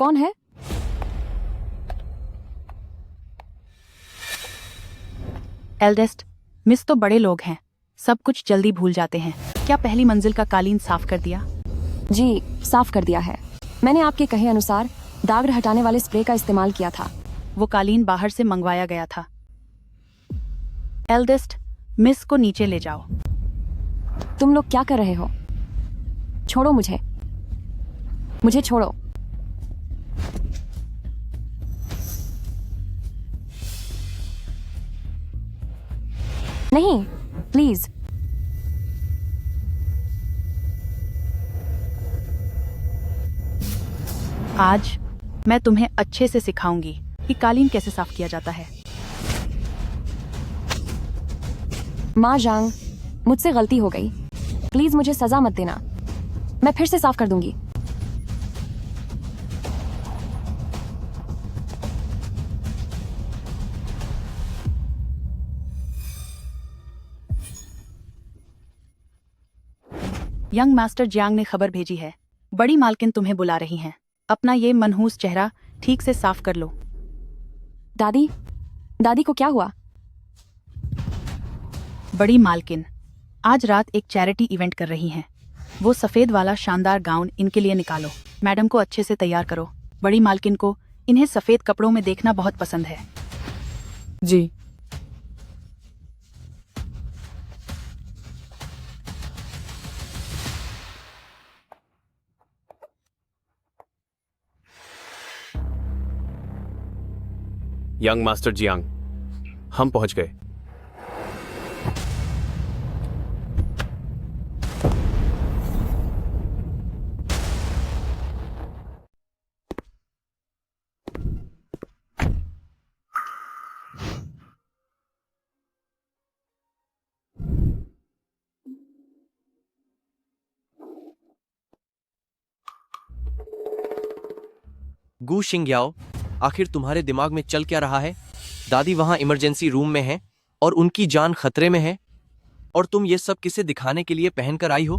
कौन है? Eldest miss तो बड़े लोग हैं, सब कुछ जल्दी भूल जाते हैं। क्या पहली मंजिल का कालीन साफ कर दिया? जी, साफ कर दिया है। मैंने आपके कहे अनुसार दाग हटाने वाले स्प्रे का इस्तेमाल किया था। वो कालीन बाहर से मंगवाया गया था। एल्डेस्ट मिस को नीचे ले जाओ। तुम लोग क्या कर रहे हो? छोड़ो मुझे, मुझे छोड़ो। नहीं, प्लीज। आज मैं तुम्हें अच्छे से सिखाऊंगी कि कालीन कैसे साफ किया जाता है। माँ जांग, मुझसे गलती हो गई। प्लीज मुझे सजा मत देना, मैं फिर से साफ कर दूंगी। यंग मास्टर जियांग ने खबर भेजी है, बड़ी मालकिन तुम्हें बुला रही हैं। अपना ये मनहूस चेहरा ठीक से साफ कर लो। दादी, दादी को क्या हुआ? बड़ी मालकिन आज रात एक चैरिटी इवेंट कर रही हैं। वो सफेद वाला शानदार गाउन इनके लिए निकालो। मैडम को अच्छे से तैयार करो। बड़ी मालकिन को इन्हें सफेद कपड़ों में देखना बहुत पसंद है। जी। यंग मास्टर जियांग, हम पहुंच गए। गू शिंग्याओ, आखिर तुम्हारे दिमाग में चल क्या रहा है? दादी वहां इमरजेंसी रूम में है और उनकी जान खतरे में है, और तुम ये सब किसे दिखाने के लिए पहनकर आई हो?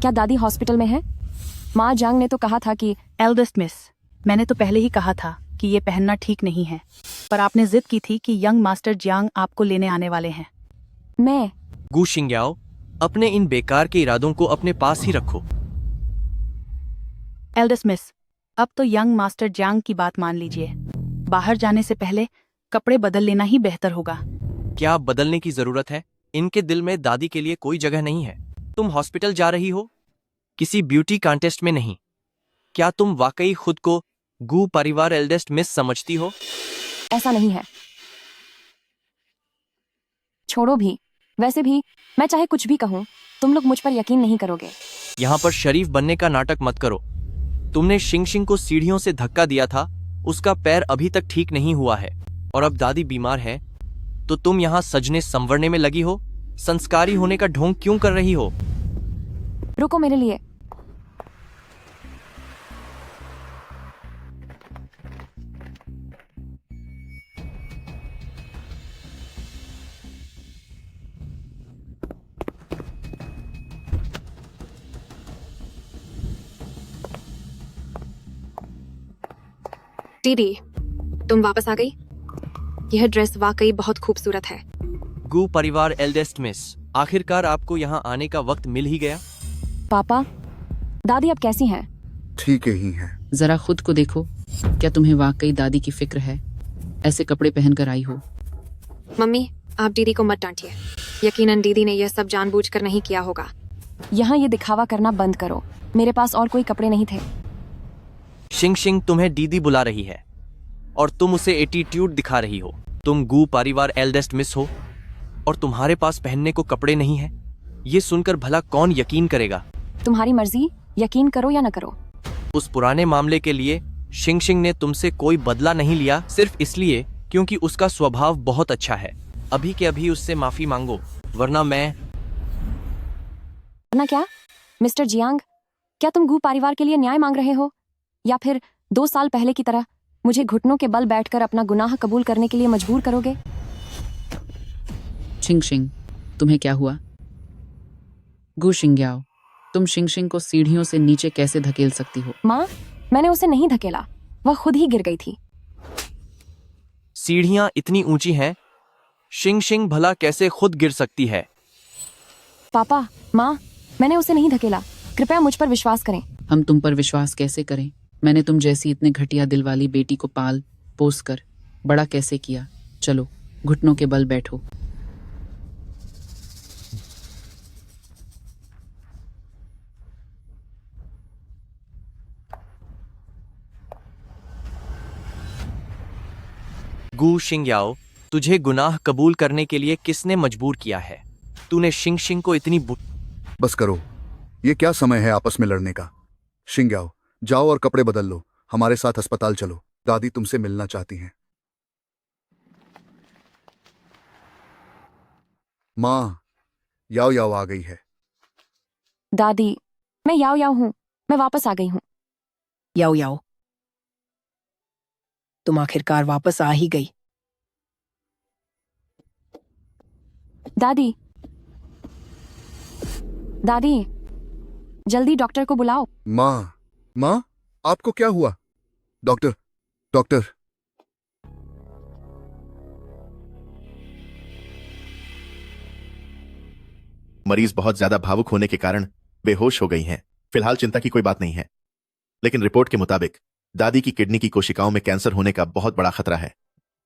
क्या दादी हॉस्पिटल में है? माँ जांग ने तो कहा था कि एल्डेस्ट मिस, मैंने तो पहले ही कहा था कि ये पहनना ठीक नहीं है, पर आपने जिद की थी कि यंग मास्टर जियांग आपको लेने आने वाले हैं। मैं गू शिंग्याओ, अपने इन बेकार के इरादों को अपने पास ही रखो। एल्डेस्ट मिस, अब तो यंग मास्टर जियांग की बात मान लीजिए। बाहर जाने से पहले कपड़े बदल लेना ही बेहतर होगा। क्या बदलने की जरूरत है? इनके दिल में दादी के लिए कोई जगह नहीं है। तुम हॉस्पिटल जा रही हो, किसी ब्यूटी कॉन्टेस्ट में नहीं। क्या तुम वाकई खुद को गू परिवार एल्डेस्ट मिस समझती हो? ऐसा नहीं है। छोड़ो भी। वैसे भी मैं चाहे कुछ भी कहूँ, तुम लोग मुझ पर यकीन नहीं करोगे। यहाँ पर शरीफ बनने का नाटक मत करो। तुमने शिंग को सीढ़ियों से धक्का दिया था, उसका पैर अभी तक ठीक नहीं हुआ है, और अब दादी बीमार है, तो तुम यहाँ सजने संवरने में लगी हो? संस्कारी होने का ढोंग क्यों कर रही हो? रुको मेरे लिए। दीदी, तुम वापस आ गई। यह ड्रेस वाकई बहुत खूबसूरत है। गू परिवार एल्डेस्ट मिस, आखिरकार आपको यहाँ आने का वक्त मिल ही गया। पापा, दादी अब कैसी हैं? ठीक ही है। जरा खुद को देखो, क्या तुम्हें वाकई दादी की फिक्र है? ऐसे कपड़े पहनकर आई हो। मम्मी, आप दीदी को मत डांटिए। यकीनन दीदी ने यह सब जानबूझकर नहीं किया होगा। यहाँ ये दिखावा करना बंद करो। मेरे पास और कोई कपड़े नहीं थे। शिंग तुम्हें दीदी बुला रही है और तुम उसे एटीट्यूड दिखा रही हो। तुम गू परिवार एल्डेस्ट मिस हो और तुम्हारे पास पहनने को कपड़े नहीं है। ये सुनकर भला कौन यकीन करेगा? तुम्हारी मर्जी, यकीन करो या न करो। उस पुराने मामले के लिए शिंग ने तुमसे कोई बदला नहीं लिया, सिर्फ इसलिए क्योंकि उसका स्वभाव बहुत अच्छा है। अभी के अभी उससे माफी मांगो, वरना मैं। वरना क्या? मिस्टर जियांग, क्या तुम गू परिवार के लिए न्याय मांग रहे हो, या फिर 2 साल पहले की तरह मुझे घुटनों के बल बैठकर अपना गुनाह कबूल करने के लिए मजबूर करोगे? शिंग, तुम्हें क्या हुआ? गू शिंग्याओ, तुम शिंग को सीढ़ियों से नीचे कैसे धकेल सकती हो? माँ, मैंने उसे नहीं धकेला। वह खुद ही गिर गई थी। सीढ़ियां इतनी ऊंची हैं, शिंग शिंग भला कैसे खुद गिर सकती है? पापा, माँ, मैंने उसे नहीं धकेला। कृपया मुझ पर विश्वास करें। हम तुम पर विश्वास कैसे करें? मैंने तुम जैसी इतने घटिया दिल वाली बेटी को पाल पोस कर बड़ा कैसे किया। चलो घुटनों के बल बैठो। गु शिंगयाओ, तुझे गुनाह कबूल करने के लिए किसने मजबूर किया है? तूने शिंग शिंग को इतनी बस करो, ये क्या समय है आपस में लड़ने का। शिंग्याओ, जाओ और कपड़े बदल लो, हमारे साथ अस्पताल चलो, दादी तुमसे मिलना चाहती हैं। माँ, याओ याओ आ गई है। दादी, मैं याओ याओ हूँ। मैं वापस आ गई हूँ। याओ याओ, तुम आखिरकार वापस आ ही गई। दादी, दादी, जल्दी डॉक्टर को बुलाओ। माँ, माँ, आपको क्या हुआ? Doctor, doctor. मरीज बहुत ज्यादा भावुक होने के कारण बेहोश हो गई हैं। फिलहाल चिंता की कोई बात नहीं है, लेकिन रिपोर्ट के मुताबिक दादी की किडनी की कोशिकाओं में कैंसर होने का बहुत बड़ा खतरा है।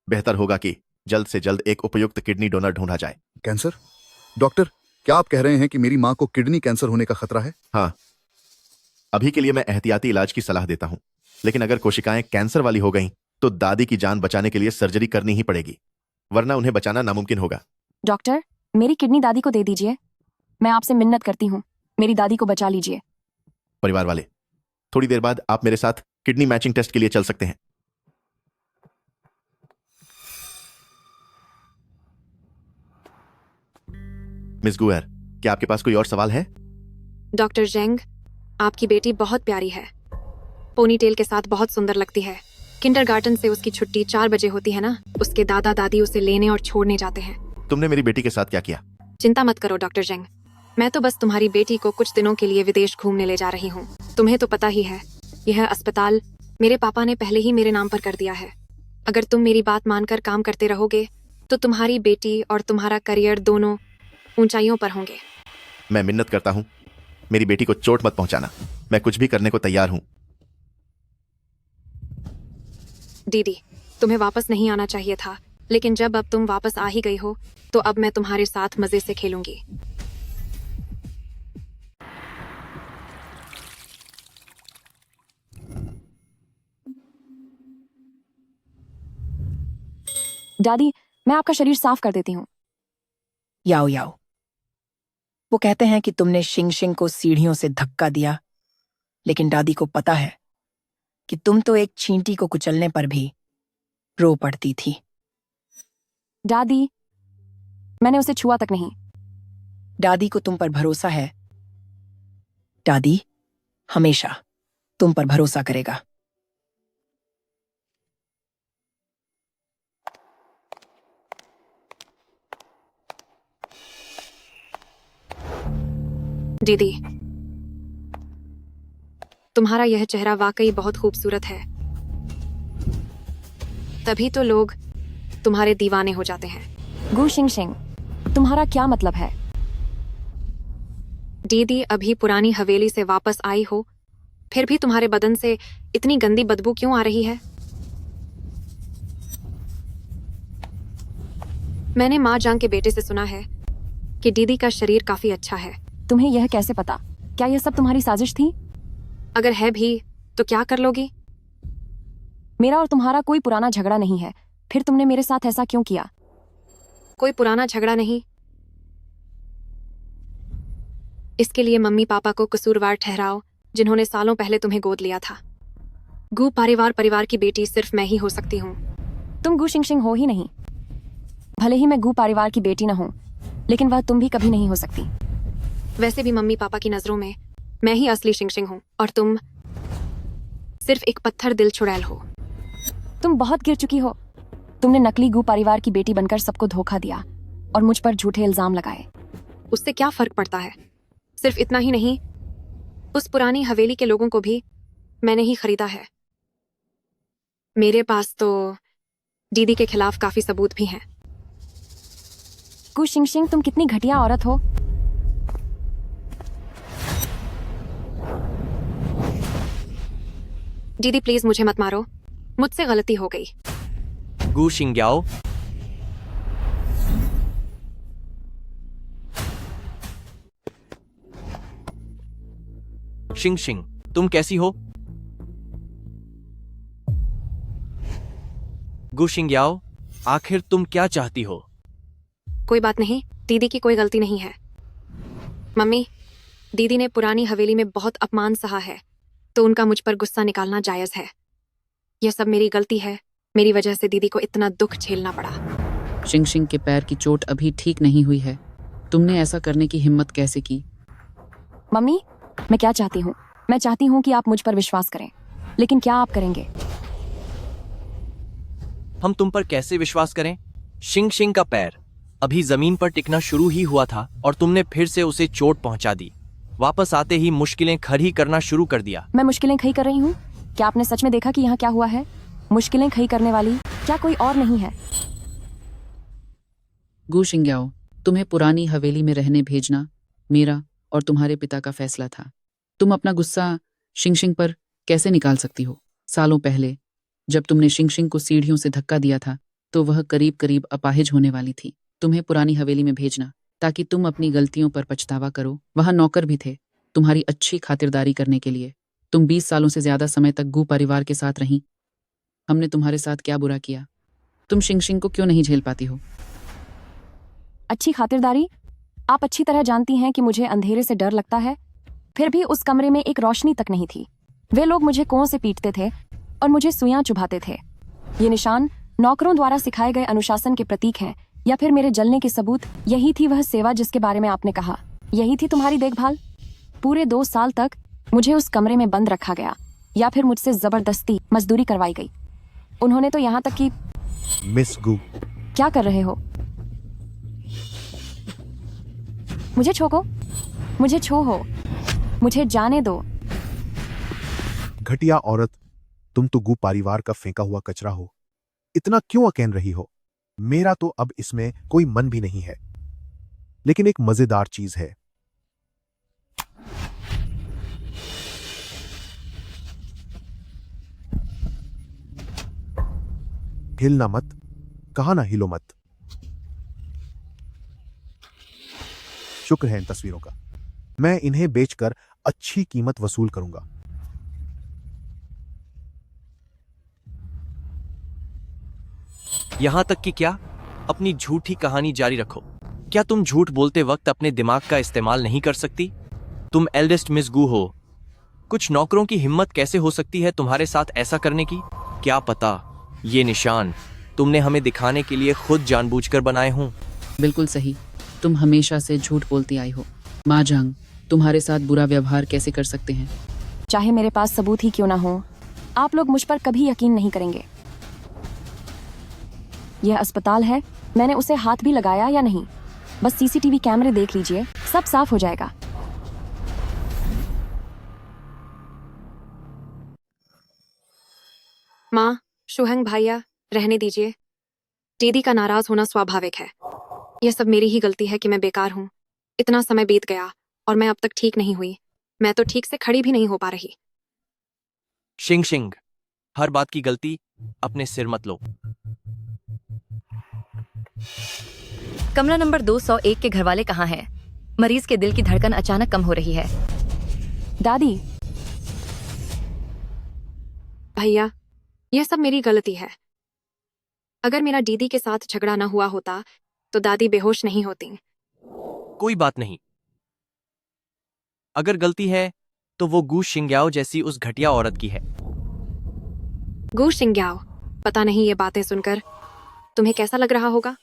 बेहतर होगा कि जल्द से जल्द एक उपयुक्त किडनी डोनर ढूंढा जाए। कैंसर? डॉक्टर, क्या आप कह रहे हैं कि मेरी माँ को किडनी कैंसर होने का खतरा है? हाँ, अभी के लिए मैं एहतियाती इलाज की सलाह देता हूं, लेकिन अगर कोशिकाएं कैंसर वाली हो गईं तो दादी की जान बचाने के लिए सर्जरी करनी ही पड़ेगी, वरना उन्हें बचाना नामुमकिन होगा। डॉक्टर, मेरी किडनी दादी को दे दीजिए। मैं आपसे मिन्नत करती हूँ, मेरी दादी को बचा लीजिए। परिवार वाले, थोड़ी देर बाद आप मेरे साथ किडनी मैचिंग टेस्ट के लिए चल सकते हैं। मिस गुएर, क्या आपके पास कोई और सवाल है? डॉक्टर जेंग, आपकी बेटी बहुत प्यारी है। पोनीटेल के साथ बहुत सुंदर लगती है। किंडरगार्टन से उसकी छुट्टी 4 बजे होती है ना। उसके दादा दादी उसे लेने और छोड़ने जाते हैं। तुमने मेरी बेटी के साथ क्या किया? चिंता मत करो डॉक्टर जेंग, मैं तो बस तुम्हारी बेटी को कुछ दिनों के लिए विदेश घूमने ले जा रही हूँ। तुम्हें तो पता ही है, यह अस्पताल मेरे पापा ने पहले ही मेरे नाम पर कर दिया है। अगर तुम मेरी बात मानकर काम करते रहोगे तो तुम्हारी बेटी और तुम्हारा करियर दोनों ऊंचाइयों पर होंगे। मैं मिन्नत करता हूं, मेरी बेटी को चोट मत पहुंचाना। मैं कुछ भी करने को तैयार हूं। दीदी, तुम्हें वापस नहीं आना चाहिए था, लेकिन जब अब तुम वापस आ ही गई हो तो अब मैं तुम्हारे साथ मजे से खेलूंगी। दादी, मैं आपका शरीर साफ कर देती हूँ। याओ याओ, वो कहते हैं कि तुमने शिंग शिंग को सीढ़ियों से धक्का दिया, लेकिन दादी को पता है कि तुम तो एक चींटी को कुचलने पर भी रो पड़ती थी। दादी, मैंने उसे छुआ तक नहीं। दादी को तुम पर भरोसा है। दादी हमेशा तुम पर भरोसा करेगा। दीदी, तुम्हारा यह चेहरा वाकई बहुत खूबसूरत है। तभी तो लोग तुम्हारे दीवाने हो जाते हैं। गु शिंग शिंग, तुम्हारा क्या मतलब है? दीदी अभी पुरानी हवेली से वापस आई हो, फिर भी तुम्हारे बदन से इतनी गंदी बदबू क्यों आ रही है? मैंने माँ जांग के बेटे से सुना है कि दीदी का शरीर काफी अच्छा है। तुम्हें यह कैसे पता? क्या यह सब तुम्हारी साजिश थी? अगर है भी तो क्या कर लोगी? मेरा और तुम्हारा कोई पुराना झगड़ा नहीं है, फिर तुमने मेरे साथ ऐसा क्यों किया? कोई पुराना झगड़ा नहीं। इसके लिए मम्मी पापा को कसूरवार ठहराओ, जिन्होंने सालों पहले तुम्हें गोद लिया था। गु परिवार की बेटी सिर्फ मैं ही हो सकती हूँ। तुम गु शिंग शिंग हो ही नहीं। भले ही मैं गु परिवार की बेटी न हूं, लेकिन वह तुम भी कभी नहीं हो सकती। वैसे भी मम्मी पापा की नजरों में मैं ही असली शिंग शिंग हूँ और तुम सिर्फ एक पत्थर दिल चुड़ैल हो। तुम बहुत गिर चुकी हो। तुमने नकली गु परिवार की बेटी बनकर सबको धोखा दिया और मुझ पर झूठे इल्जाम लगाए। उससे क्या फर्क पड़ता है? सिर्फ इतना ही नहीं, उस पुरानी हवेली के लोगों को भी मैंने ही खरीदा है। मेरे पास तो दीदी के खिलाफ काफी सबूत भी हैं। गु शिंगशिंग, तुम कितनी घटिया औरत हो। दीदी प्लीज मुझे मत मारो, मुझसे गलती हो गई। गु शिंग्याओ, शिंग शिंग, तुम कैसी हो? गु शिंग्याओ, आखिर तुम क्या चाहती हो? कोई बात नहीं, दीदी की कोई गलती नहीं है। मम्मी, दीदी ने पुरानी हवेली में बहुत अपमान सहा है, तो उनका मुझ पर गुस्सा निकालना जायज है। यह सब मेरी गलती है, मेरी वजह से दीदी को इतना दुख झेलना पड़ा। शिंगशिंग के पैर की चोट अभी ठीक नहीं हुई है। तुमने ऐसा करने की हिम्मत कैसे की? मम्मी, मैं क्या चाहती हूँ? मैं चाहती हूँ कि आप मुझ पर विश्वास करें, लेकिन क्या आप करेंगे? हम तुम पर कैसे विश्वास करें? शिंग शिंग का पैर अभी जमीन पर टिकना शुरू ही हुआ था और तुमने फिर से उसे चोट पहुंचा दी। वापस आते ही मुश्किलें खड़ी करना शुरू कर दिया। मैं मुश्किलें खड़ी कर रही हूँ? क्या आपने सच में देखा कि यहाँ क्या हुआ है? मुश्किलें खड़ी करने वाली क्या कोई और नहीं है? गु शिंग्याओ, तुम्हें पुरानी हवेली में रहने भेजना मेरा और तुम्हारे पिता का फैसला था। तुम अपना गुस्सा शिंगशिंग पर कैसे निकाल सकती हो? सालों पहले जब तुमने शिंगशिंग को सीढ़ियों से धक्का दिया था तो वह करीब करीब अपाहिज होने वाली थी। तुम्हें पुरानी हवेली में भेजना ताकि तुम अपनी गलतियों पर पछतावा करो। वहां नौकर भी थे तुम्हारी अच्छी खातिरदारी करने के लिए। तुम 20 सालों से ज्यादा समय तक गु परिवार के साथ रही। हमने तुम्हारे साथ क्या बुरा किया? तुम शिंगशिंग को क्यों नहीं झेल पाती हो? अच्छी खातिरदारी? आप अच्छी तरह जानती हैं कि मुझे अंधेरे से डर लगता है। फिर भी उस कमरे में एक रोशनी तक नहीं थी। वे लोग मुझे कुओं से पीटते थे और मुझे सुइयां चुभाते थे। ये निशान नौकरों द्वारा सिखाए गए अनुशासन के प्रतीक हैं या फिर मेरे जलने के सबूत? यही थी वह सेवा जिसके बारे में आपने कहा? यही थी तुम्हारी देखभाल? पूरे 2 साल तक मुझे उस कमरे में बंद रखा गया या फिर मुझसे जबरदस्ती मजदूरी करवाई गई। उन्होंने तो यहाँ तक कि मिस गु, क्या कर रहे हो? मुझे छोको, मुझे छोहो, मुझे जाने दो। घटिया औरत, तुम तो गु परिवार का फेंका हुआ कचरा हो। इतना क्यों अकेन रही हो? मेरा तो अब इसमें कोई मन भी नहीं है। लेकिन एक मजेदार चीज है। हिलना मत, कहा ना हिलो मत। शुक्र है इन तस्वीरों का। मैं इन्हें बेचकर अच्छी कीमत वसूल करूंगा। यहां तक कि क्या? अपनी झूठी कहानी जारी रखो। क्या तुम झूठ बोलते वक्त अपने दिमाग का इस्तेमाल नहीं कर सकती? तुम एल्डेस्ट मिस गु हो। कुछ नौकरों की हिम्मत कैसे हो सकती है तुम्हारे साथ ऐसा करने की? क्या पता ये निशान तुमने हमें दिखाने के लिए खुद जानबूझकर बनाए हों। बिल्कुल सही। तुम हमेशा से झूठ बोलती आई हो। माँ जांग तुम्हारे साथ बुरा व्यवहार कैसे कर सकते हैं? चाहे मेरे पास सबूत ही क्यों ना हो, आप लोग मुझ पर कभी यकीन नहीं करेंगे। यह अस्पताल है, मैंने उसे हाथ भी लगाया या नहीं? बस सीसीटीवी कैमरे देख लीजिए, सब साफ हो जाएगा। माँ, शुहंग भाइया, रहने दीजिए। दीदी का नाराज होना स्वाभाविक है। यह सब मेरी ही गलती है कि मैं बेकार हूँ। इतना समय बीत गया और मैं अब तक ठीक नहीं हुई। मैं तो ठीक से खड़ी भी नहीं हो पा रही। शिंग शिंग, हर बात की गलती अपने सिर मत लो। कमरा नंबर 201 के घरवाले कहाँ हैं? मरीज के दिल की धड़कन अचानक कम हो रही है। दादी, भैया, यह सब मेरी गलती है। अगर मेरा दीदी के साथ झगड़ा न हुआ होता तो दादी बेहोश नहीं होती। कोई बात नहीं। अगर गलती है तो वो गु शिंग्याओ जैसी उस घटिया औरत की है। गु शिंग्याओ, पता नहीं ये बातें सुनकर तुम्हें कैसा लग रहा होगा।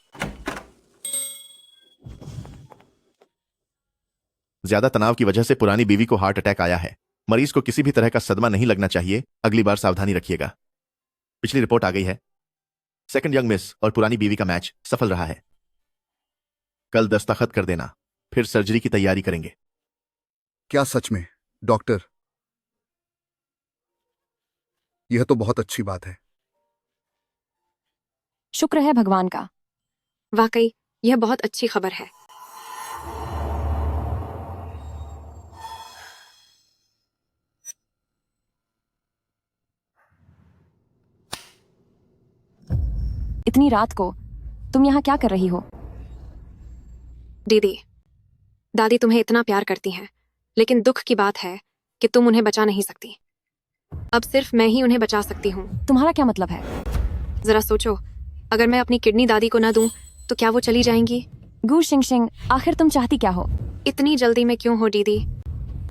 ज्यादा तनाव की वजह से पुरानी बीवी को हार्ट अटैक आया है। मरीज को किसी भी तरह का सदमा नहीं लगना चाहिए। अगली बार सावधानी रखिएगा। पिछली रिपोर्ट आ गई है। सेकंड यंग मिस और पुरानी बीवी का मैच सफल रहा है। कल दस्तखत कर देना, फिर सर्जरी की तैयारी करेंगे। क्या सच में, डॉक्टर? यह तो बहुत अच्छी बात है। शुक्र है भगवान का। वाकई यह बहुत अच्छी खबर है। इतनी रात को तुम यहाँ क्या कर रही हो? दीदी, दादी तुम्हें इतना प्यार करती हैं, लेकिन दुख की बात है कि तुम उन्हें बचा नहीं सकती। अब सिर्फ मैं ही उन्हें बचा सकती हूँ। तुम्हारा क्या मतलब है? जरा सोचो, अगर मैं अपनी किडनी दादी को न दूं तो क्या वो चली जाएंगी? गू शिंगशिंग, आखिर तुम चाहती क्या हो? इतनी जल्दी में क्यों हो दीदी?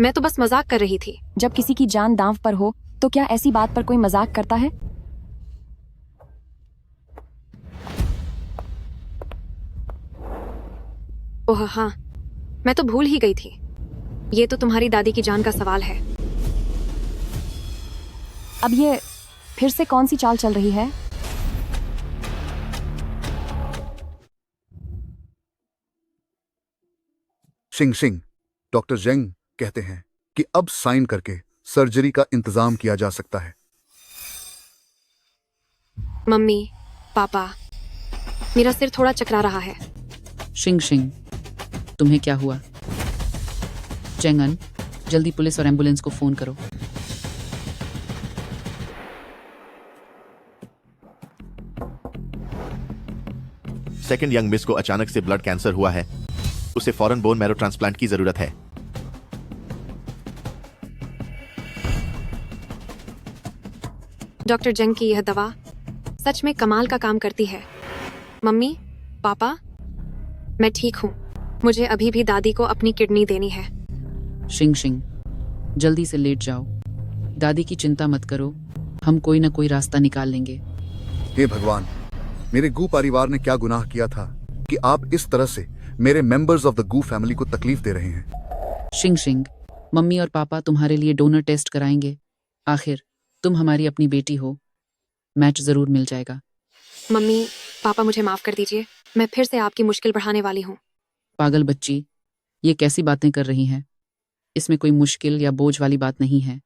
मैं तो बस मजाक कर रही थी। जब किसी की जान दांव पर हो तो क्या ऐसी बात पर कोई मजाक करता है? ओह हाँ, मैं तो भूल ही गई थी। ये तो तुम्हारी दादी की जान का सवाल है। अब ये फिर से कौन सी चाल चल रही है? शिंगशिंग, डॉक्टर जेंग कहते हैं कि अब साइन करके सर्जरी का इंतजाम किया जा सकता है। मम्मी, पापा, मेरा सिर थोड़ा चकरा रहा है। शिंगशिंग, तुम्हें क्या हुआ? चेंगन, जल्दी पुलिस और एम्बुलेंस को फोन करो। सेकंड यंग मिस को अचानक से ब्लड कैंसर हुआ है। उसे फौरन बोन मैरो ट्रांसप्लांट की जरूरत है। डॉक्टर जंग की यह दवा सच में कमाल का काम करती है। मम्मी, पापा, मैं ठीक हूँ। मुझे अभी भी दादी को अपनी किडनी देनी है। शिंगशिंग, जल्दी से लेट जाओ। दादी की चिंता मत करो, हम कोई ना कोई रास्ता निकाल लेंगे। हे भगवान, मेरे गू परिवार ने क्या गुनाह किया था कि आप इस तरह से मेरे members of the Gu family को तकलीफ दे रहे हैं। शिंगशिंग, मम्मी और पापा तुम्हारे लिए डोनर टेस्ट कराएंगे। आखिर तुम हमारी अपनी बेटी हो। मैच जरूर मिल जाएगा। मम्मी, पापा, मुझे माफ कर दीजिए। मैं फिर से आपकी मुश्किल बढ़ाने वाली हूँ। पागल बच्ची, ये कैसी बातें कर रही हैं? इसमें कोई मुश्किल या बोझ वाली बात नहीं है।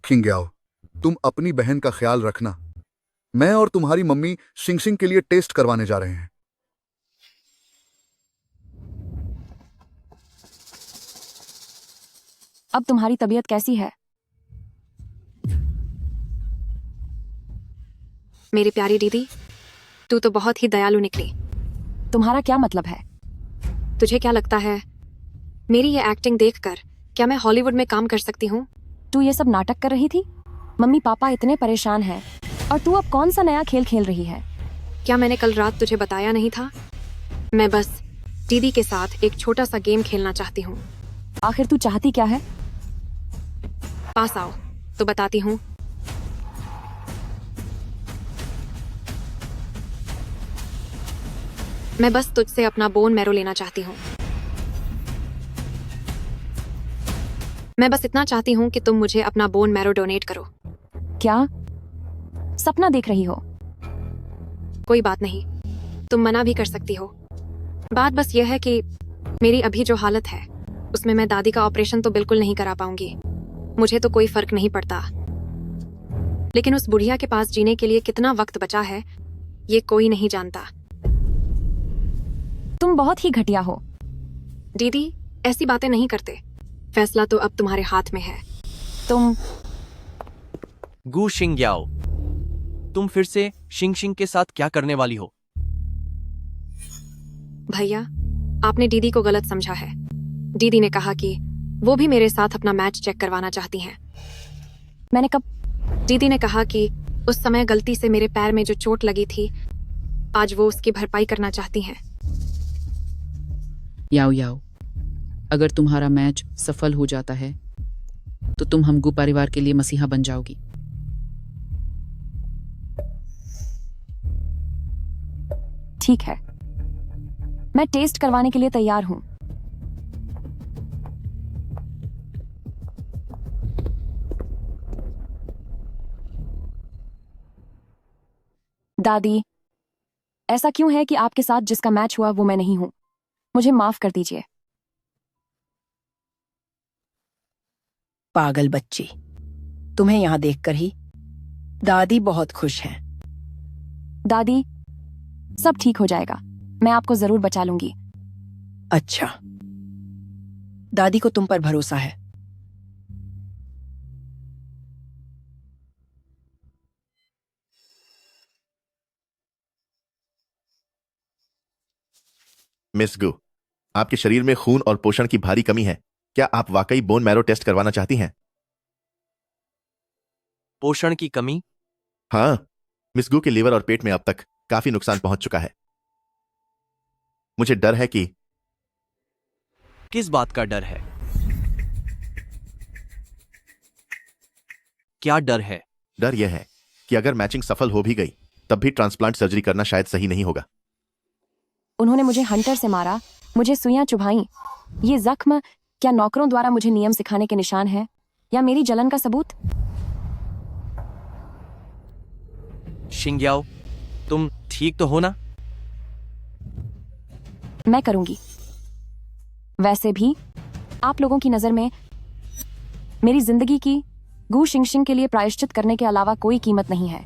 खिंग्याओ, तुम अपनी बहन का ख्याल रखना। मैं और तुम्हारी मम्मी शिंगशिंग के लिए टेस्ट करवाने जा रहे हैं। अब तुम्हारी तबीयत कैसी है? मेरी प्यारी दीदी, तू तो बहुत ही दयालु निकली। तुम्हारा क्या मतलब है? तुझे क्या लगता है मेरी ये एक्टिंग देखकर क्या मैं हॉलीवुड में काम कर सकती हूँ? तू ये सब नाटक कर रही थी? मम्मी पापा इतने परेशान हैं और तू अब कौन सा नया खेल खेल रही है? क्या मैंने कल रात तुझे बताया नहीं था? मैं बस दीदी के साथ एक छोटा सा गेम खेलना चाहती हूँ। आखिर तू चाहती क्या है? पास आओ तो बताती हूँ। मैं बस तुझसे अपना बोन मैरो लेना चाहती हूँ। मैं बस इतना चाहती हूँ कि तुम मुझे अपना बोन मैरो डोनेट करो। क्या सपना देख रही हो? कोई बात नहीं, तुम मना भी कर सकती हो। बात बस यह है कि मेरी अभी जो हालत है उसमें मैं दादी का ऑपरेशन तो बिल्कुल नहीं करा पाऊंगी। मुझे तो कोई फर्क नहीं पड़ता, लेकिन उस बुढ़िया के पास जीने के लिए कितना वक्त बचा है ये कोई नहीं जानता। तुम बहुत ही घटिया हो। दीदी, ऐसी बातें नहीं करते। फैसला तो अब तुम्हारे हाथ में है। तुम गू शिंगयाओ, तुम फिर से शिंगशिंग के साथ क्या करने वाली हो? भैया, आपने दीदी को गलत समझा है। दीदी ने कहा कि वो भी मेरे साथ अपना मैच चेक करवाना चाहती हैं। मैंने कब? दीदी ने कहा कि उस समय गलती से मेरे पैर में जो चोट लगी थी आज वो उसकी भरपाई करना चाहती हैं। याओ याओ, अगर तुम्हारा मैच सफल हो जाता है तो तुम हम गु परिवार के लिए मसीहा बन जाओगी। ठीक है, मैं टेस्ट करवाने के लिए तैयार हूं। दादी, ऐसा क्यों है कि आपके साथ जिसका मैच हुआ वो मैं नहीं हूं? मुझे माफ कर दीजिए। पागल बच्ची, तुम्हें यहां देखकर ही दादी बहुत खुश हैं। दादी, सब ठीक हो जाएगा। मैं आपको जरूर बचा लूंगी। अच्छा, दादी को तुम पर भरोसा है। मिस गु, आपके शरीर में खून और पोषण की भारी कमी है। क्या आप वाकई बोन मैरो टेस्ट करवाना चाहती हैं? पोषण की कमी? हाँ, मिस गु के लीवर और पेट में अब तक काफी नुकसान पहुंच चुका है। मुझे डर है कि किस बात का डर है? क्या डर है? डर यह है कि अगर मैचिंग सफल हो भी गई तब भी ट्रांसप्लांट सर्जरी करना शायद सही नहीं होगा। उन्होंने मुझे हंटर से मारा, मुझे सुइयां चुभाई। ये जख्म क्या नौकरों द्वारा मुझे नियम सिखाने के निशान है या मेरी जलन का सबूत? शिंग्याओ, तुम ठीक तो हो ना? मैं करूंगी। वैसे भी आप लोगों की नजर में मेरी जिंदगी की गु शिंगशिंग के लिए प्रायश्चित करने के अलावा कोई कीमत नहीं है।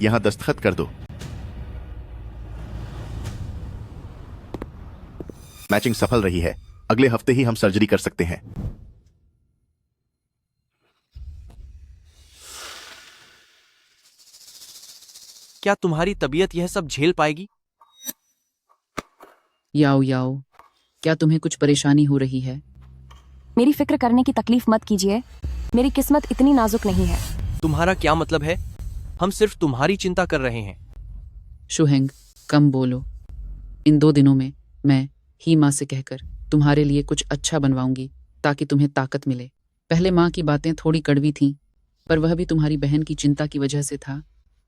यहां दस्तखत कर दो। मैचिंग सफल रही है। अगले हफ्ते ही हम सर्जरी कर सकते हैं। क्या तुम्हारी तबीयत यह सब झेल पाएगी? याओ याओ, क्या तुम्हें कुछ परेशानी हो रही है? मेरी फिक्र करने की तकलीफ मत कीजिए। मेरी किस्मत इतनी नाजुक नहीं है। तुम्हारा क्या मतलब है? हम सिर्फ तुम्हारी चिंता कर रहे हैं। शुहेंग, कम बोलो। इन 2 दिनों में मैं ही माँ से कहकर तुम्हारे लिए कुछ अच्छा बनवाऊंगी ताकि तुम्हें ताकत मिले। पहले माँ की बातें थोड़ी कड़वी थीं, पर वह भी तुम्हारी बहन की चिंता की वजह से था।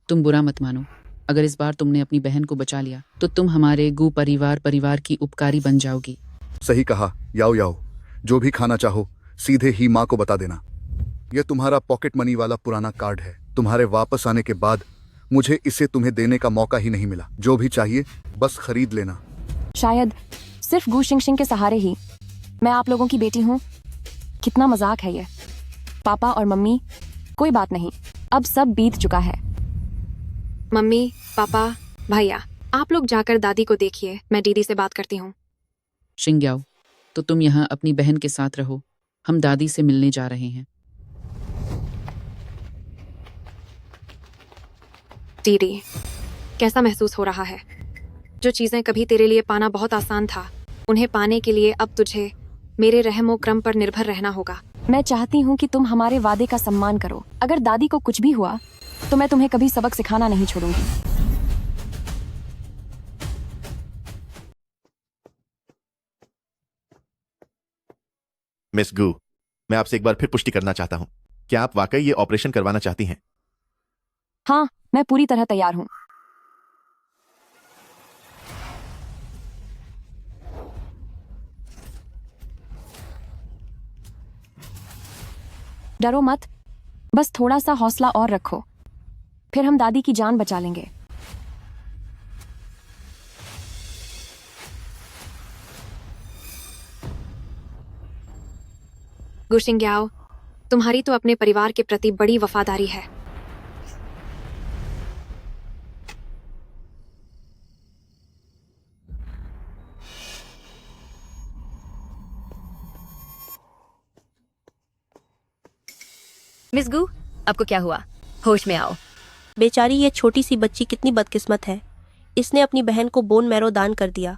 तुम बुरा मत मानो। अगर इस बार तुमने अपनी बहन को बचा लिया तो तुम हमारे गु परिवार की उपकारी बन जाओगी। सही कहा याओ याओ, जो भी खाना चाहो सीधे ही माँ को बता देना। यह तुम्हारा पॉकेट मनी वाला पुराना कार्ड है। तुम्हारे वापस आने के बाद मुझे इसे तुम्हें देने का मौका ही नहीं मिला। जो भी चाहिए बस खरीद लेना। शायद सिर्फ गु शिंगशिंग के सहारे ही मैं आप लोगों की बेटी हूँ। कितना मजाक है ये। पापा और मम्मी, कोई बात नहीं, अब सब बीत चुका है। मम्मी, पापा, भैया, आप लोग जाकर दादी को देखिए। मैं दीदी से बात करती हूँ। शिंग्याओ, तो तुम यहाँ अपनी बहन के साथ रहो। हम दादी से मिलने जा रहे हैं। दीदी, कैसा महसूस हो रहा है? जो चीजें कभी तेरे लिए पाना बहुत आसान था, उन्हें पाने के लिए अब तुझे मेरे रहमो क्रम पर निर्भर रहना होगा। मैं चाहती हूँ कि तुम हमारे वादे का सम्मान करो। अगर दादी को कुछ भी हुआ तो मैं तुम्हें कभी सबक सिखाना नहीं छोड़ूंगी। मिस गु, मैं आपसे एक बार फिर पुष्टि करना चाहता हूं। क्या आप वाकई ये ऑपरेशन करवाना चाहती हैं? हाँ, मैं पूरी तरह तैयार हूँ। डरो मत, बस थोड़ा सा हौसला और रखो, फिर हम दादी की जान बचा लेंगे। गु शिंग्याओ, तुम्हारी तो अपने परिवार के प्रति बड़ी वफादारी है। मिस गु, आपको क्या हुआ? होश में आओ। बेचारी ये छोटी सी बच्ची कितनी बदकिस्मत है। इसने अपनी बहन को बोन मैरो दान कर दिया,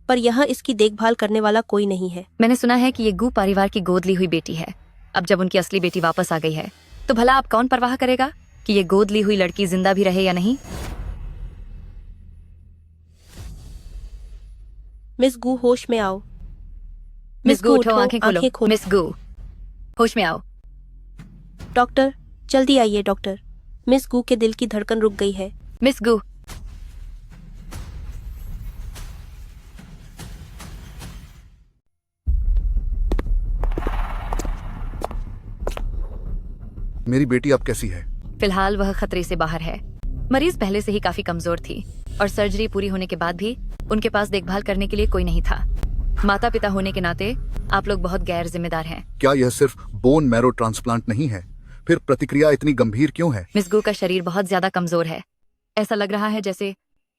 पर यहाँ इसकी देखभाल करने वाला कोई नहीं है। मैंने सुना है कि ये गु परिवार की गोद ली हुई बेटी है। अब जब उनकी असली बेटी वापस आ गई है तो भला आप कौन परवाह करेगा कि ये गोद ली हुई लड़की जिंदा भी रहे या नहीं? मिस गु, होश में आओ। मिस गु, उठो, आंखें खोलो। आंखें खोलो। मिस गु, होश में आओ। डॉक्टर, जल्दी आइए डॉक्टर। मिस गु के दिल की धड़कन रुक गई है। मिस गु, मेरी बेटी अब कैसी है? फिलहाल वह खतरे से बाहर है। मरीज पहले से ही काफी कमजोर थी और सर्जरी पूरी होने के बाद भी उनके पास देखभाल करने के लिए कोई नहीं था। माता पिता होने के नाते आप लोग बहुत गैर जिम्मेदार हैं। क्या यह सिर्फ बोन मैरो ट्रांसप्लांट नहीं है? फिर प्रतिक्रिया इतनी गंभीर क्यों है? मिस गू का शरीर बहुत ज्यादा कमजोर है। ऐसा लग रहा है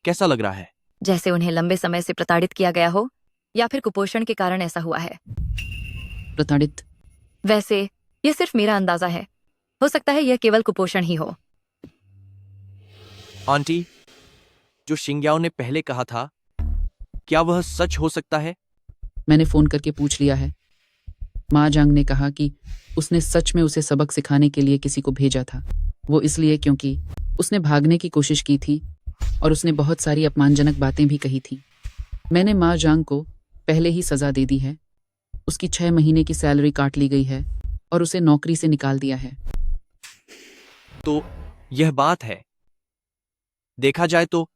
कैसा लग रहा है? जैसे उन्हें लंबे समय से प्रताड़ित किया गया हो, या फिर कुपोषण के कारण ऐसा हुआ है। प्रताड़ित? वैसे ये सिर्फ मेरा अंदाजा है, हो सकता है यह केवल कुपोषण ही हो। आंटी, जो शिंग्याओ ने पहले कहा था, क्या वह सच हो सकता है? मैंने फोन करके पूछ लिया है। माँ जांग ने कहा कि उसने सच में उसे सबक सिखाने के लिए किसी को भेजा था। वो इसलिए क्योंकि उसने भागने की कोशिश की थी और उसने बहुत सारी अपमानजनक बातें भी कही थी। मैंने माँ जांग को पहले ही सजा दे दी है। उसकी 6 महीने की सैलरी काट ली गई है और उसे नौकरी से निकाल दिया है। तो यह बात है। देखा जाए तो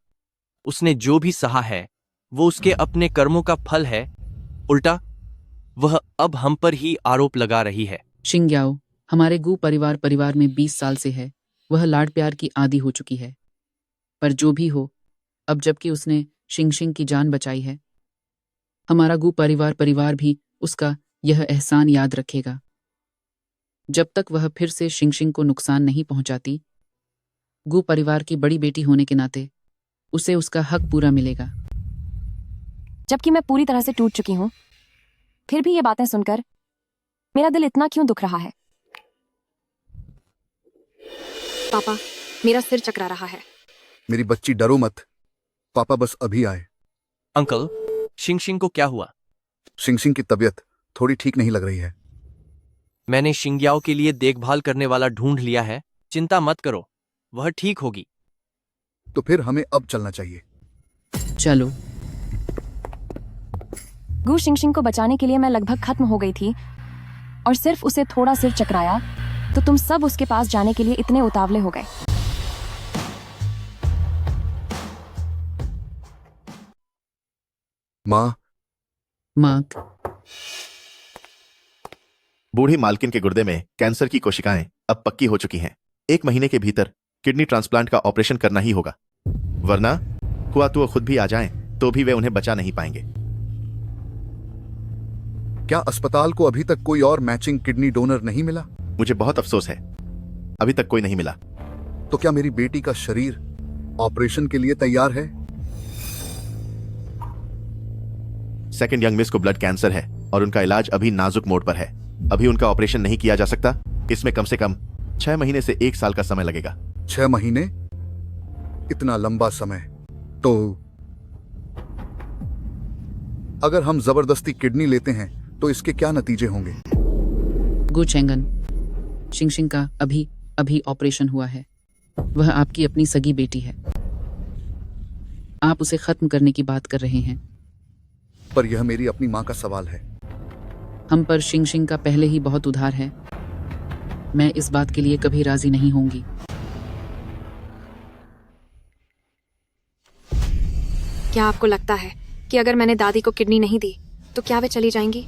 उसने जो भी सहा है वो उसके अपने कर्मों का फल है। उल्टा वह अब हम पर ही आरोप लगा रही है। शिंग्याओ हमारे गू परिवार में 20 साल से है। वह लाड प्यार की आदी हो चुकी है। पर जो भी हो, अब जबकि उसने शिंगशिंग की जान बचाई है, हमारा गू परिवार भी उसका यह एहसान याद रखेगा। जब तक वह फिर से शिंगशिंग को नुकसान नहीं पहुंचाती, गू परिवार की बड़ी बेटी होने के नाते उसे उसका हक पूरा मिलेगा। जबकि मैं पूरी तरह से टूट चुकी हूँ, फिर भी ये बातें सुनकर मेरा दिल इतना क्यों दुख रहा है? पापा, मेरा सिर चकरा रहा है। मेरी बच्ची, डरो मत। पापा बस अभी आए। अंकल, शिंगशिंग को क्या हुआ? शिंगशिंग की तबीयत थोड़ी ठीक नहीं लग रही है। मैंने शिंग्याओ के लिए देखभाल करने वाला ढूंढ लिया है। चिंता मत करो, वह ठीक होगी। तो फिर हमें अब चलना चाहिए। चलो। गू शिंगशिंग को बचाने के लिए मैं लगभग खत्म हो गई थी और सिर्फ उसे थोड़ा सिर चकराया तो तुम सब उसके पास जाने के लिए इतने उतावले हो गए। माँ, मार्क, बूढ़ी मालकिन के गुर्दे में कैंसर की कोशिकाएं अब पक्की हो चुकी हैं। 1 महीने के भीतर किडनी ट्रांसप्लांट का ऑपरेशन करना ही होगा, वरना हुआ तो वो खुद भी आ जाएं तो भी वे उन्हें बचा नहीं पाएंगे। क्या अस्पताल को अभी तक कोई और मैचिंग किडनी डोनर नहीं मिला? मुझे बहुत अफसोस है, अभी तक कोई नहीं मिला। तो क्या मेरी बेटी का शरीर ऑपरेशन के लिए तैयार है? सेकंड यंग मिस को ब्लड कैंसर है और उनका इलाज अभी नाजुक मोड पर है। अभी उनका ऑपरेशन नहीं किया जा सकता। इसमें कम से कम 6 महीने से 1 साल का समय लगेगा। 6 महीने? इतना लंबा समय? तो अगर हम जबरदस्ती किडनी लेते हैं तो इसके क्या नतीजे होंगे? गू चेंगन, शिंगशिंग का अभी ऑपरेशन हुआ है। वह आपकी अपनी सगी बेटी है। आप उसे खत्म करने की बात कर रहे हैं। पर यह मेरी अपनी माँ का सवाल है। हम पर शिंगशिंग का पहले ही बहुत उधार है। मैं इस बात के लिए कभी राजी नहीं होंगी। क्या आपको लगता है कि अगर मैंने दादी को किडनी नहीं दी तो क्या वे चली जाएंगी?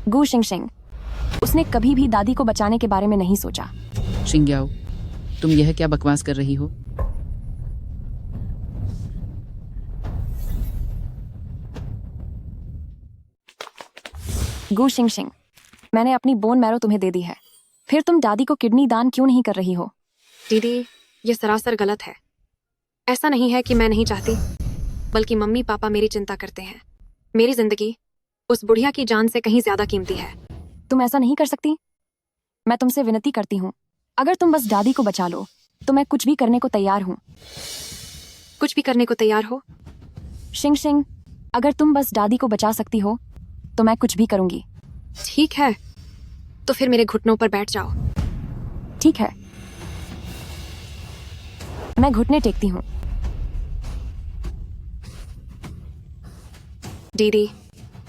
गू शिंगशिंग, उसने कभी भी दादी को बचाने के बारे में नहीं सोचा। शिंग्याओ, तुम यह क्या बकवास कर रही हो? गू शिंगशिंग, मैंने अपनी बोन मैरो तुम्हें दे दी है, फिर तुम दादी को किडनी दान क्यों नहीं कर रही हो? दीदी, ये सरासर गलत है। ऐसा नहीं है कि मैं नहीं चाहती, बल्कि मम्मी पापा मेरी चिंता करते हैं। मेरी जिंदगी उस बुढ़िया की जान से कहीं ज्यादा कीमती है। तुम ऐसा नहीं कर सकती। मैं तुमसे विनती करती हूँ, अगर तुम बस दादी को बचा लो तो मैं कुछ भी करने को तैयार हूँ। कुछ भी करने को तैयार हो? शिंगशिंग, अगर तुम बस दादी को बचा सकती हो तो मैं कुछ भी करूंगी। ठीक है, तो फिर मेरे घुटनों पर बैठ जाओ। ठीक है, मैं घुटने टेकती हूँ। दीदी,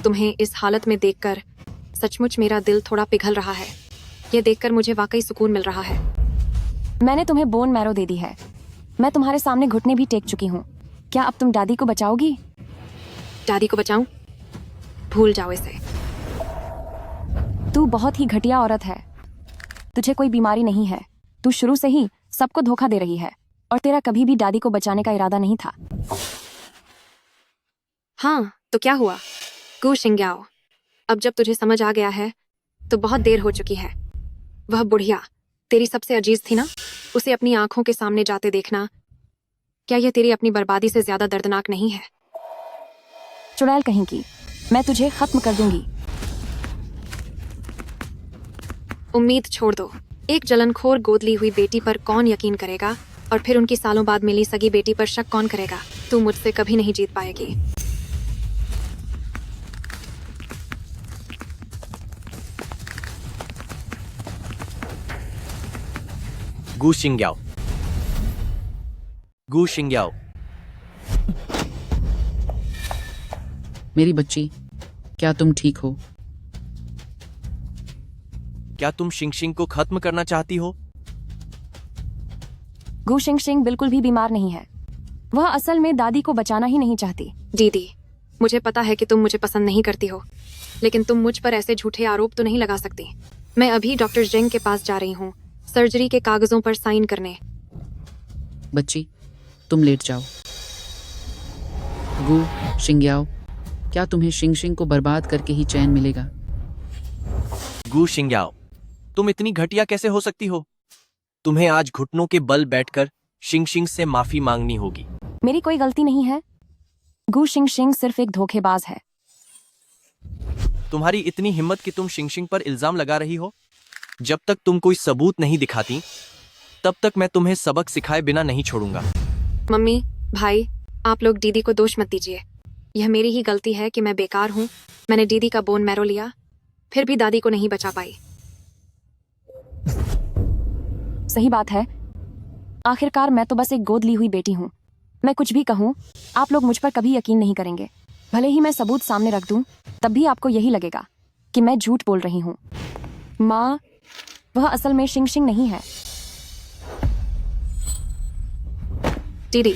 तुम्हें इस हालत में देखकर सचमुच मेरा दिल थोड़ा पिघल रहा है। ये देखकर मुझे वाकई सुकून मिल रहा है। मैंने तुम्हें बोन मैरो दे दी है। मैं तुम्हारे सामने घुटने भी टेक चुकी हूँ। क्या अब तुम दादी को बचाओगी? दादी को बचाऊं? भूल जाओ इसे। तू बहुत ही घटिया औरत है। तुझे कोई बीमारी नहीं है। तू शुरू से ही सबको धोखा दे रही है और तेरा कभी भी दादी को बचाने का इरादा नहीं था। हाँ, तो क्या हुआ? गू शिंग्याओ, अब जब तुझे समझ आ गया है तो बहुत देर हो चुकी है। वह बुढ़िया तेरी सबसे अजीज थी ना, उसे अपनी आंखों के सामने जाते देखना, क्या यह तेरी अपनी बर्बादी से ज्यादा दर्दनाक नहीं है? चुड़ैल कहीं की, मैं तुझे खत्म कर दूंगी। उम्मीद छोड़ दो। एक जलनखोर गोद ली हुई बेटी पर कौन यकीन करेगा, और फिर उनकी सालों बाद मिली सगी बेटी पर शक कौन करेगा? तू मुझसे कभी नहीं जीत पाएगी। गु शिंग्याओ, गु शिंग्याओ। मेरी बच्ची, क्या तुम ठीक हो? क्या तुम शिंगशिंग को खत्म करना चाहती हो? गु शिंगशिंग बिल्कुल भी बीमार नहीं है। वह असल में दादी को बचाना ही नहीं चाहती। दीदी, मुझे पता है कि तुम मुझे पसंद नहीं करती हो, लेकिन तुम मुझ पर ऐसे झूठे आरोप तो नहीं लगा सकती। मैं अभी डॉक्टर जेंग के पास जा रही हूँ, सर्जरी के कागजों पर साइन करने। बच्ची, तुम लेट जाओ। गु शिंग्याओ, क्या तुम्हें शिंगशिंग को बर्बाद करके ही चैन मिलेगा? गु शिंग्याओ, तुम इतनी घटिया कैसे हो सकती हो? तुम्हें आज घुटनों के बल बैठकर शिंगशिंग से माफी मांगनी होगी। मेरी कोई गलती नहीं है। गु शिंगशिंग सिर्फ एक धोखेबाज है। तुम्हारी इतनी हिम्मत कि तुम शिंगशिंग पर इल्जाम लगा रही हो? जब तक तुम कोई सबूत नहीं दिखाती, तब तक मैं तुम्हें सबक सिखाए बिना नहीं छोड़ूंगा। मम्मी, भाई, आप लोग दीदी को दोष मत दीजिए। यह मेरी ही गलती है कि मैं बेकार हूँ। मैंने दीदी का बोन मैरो लिया, फिर भी दादी को नहीं बचा पाई। सही बात है। आखिरकार मैं तो बस एक गोद ली हुई बेटी हूँ। मैं कुछ भी कहूँ, आप लोग मुझ पर कभी यकीन नहीं करेंगे। भले ही मैं सबूत सामने रख दूँ, तब भी आपको यही लगेगा कि मैं झूठ बोल रही हूँ। माँ, वह असल में शिंगशिंग नहीं है। दीदी,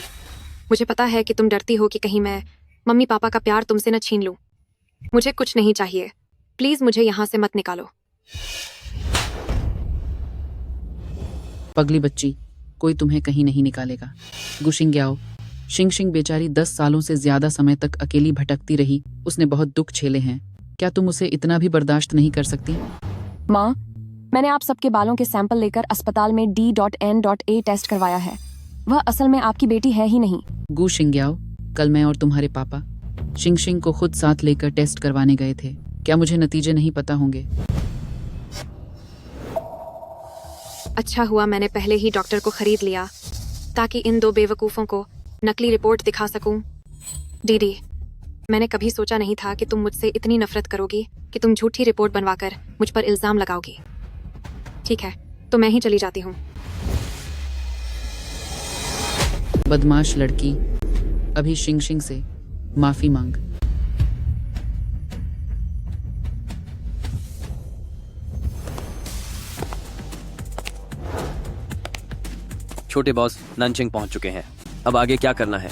मुझे पता है कि तुम डरती हो कि कहीं मैं मम्मी पापा का प्यार तुमसे न छीन लूं। मुझे कुछ नहीं चाहिए। प्लीज मुझे यहाँ से मत निकालो। पगली बच्ची, कोई तुम्हें कहीं नहीं निकालेगा। गु शिंग्याओ, शिंगशिंग बेचारी 10 सालों से ज्यादा समय तक अकेली भटकती रही। उसने बहुत दुख झेले हैं। क्या तुम उसे इतना भी बर्दाश्त नहीं कर सकती? माँ, मैंने आप सबके बालों के सैंपल लेकर अस्पताल में D.N.A टेस्ट करवाया है। वह असल में आपकी बेटी है ही नहीं। गु शिंग्याओ, कल मैं और तुम्हारे पापा शिंगशिंग को खुद साथ लेकर टेस्ट करवाने गए थे। क्या मुझे नतीजे नहीं पता होंगे? अच्छा हुआ मैंने पहले ही डॉक्टर को खरीद लिया, ताकि इन दो बेवकूफ़ों को नकली रिपोर्ट दिखा सकूं। दीदी, मैंने कभी सोचा नहीं था कि तुम मुझसे इतनी नफरत करोगी कि तुम झूठी रिपोर्ट बनवाकर मुझ पर इल्जाम लगाओगी। ठीक है, तो मैं ही चली जाती हूँ। बदमाश लड़की, अभी शिंगशिंग से माफी मांग। छोटे बॉस नानचिंग पहुंच चुके हैं। अब आगे क्या करना है?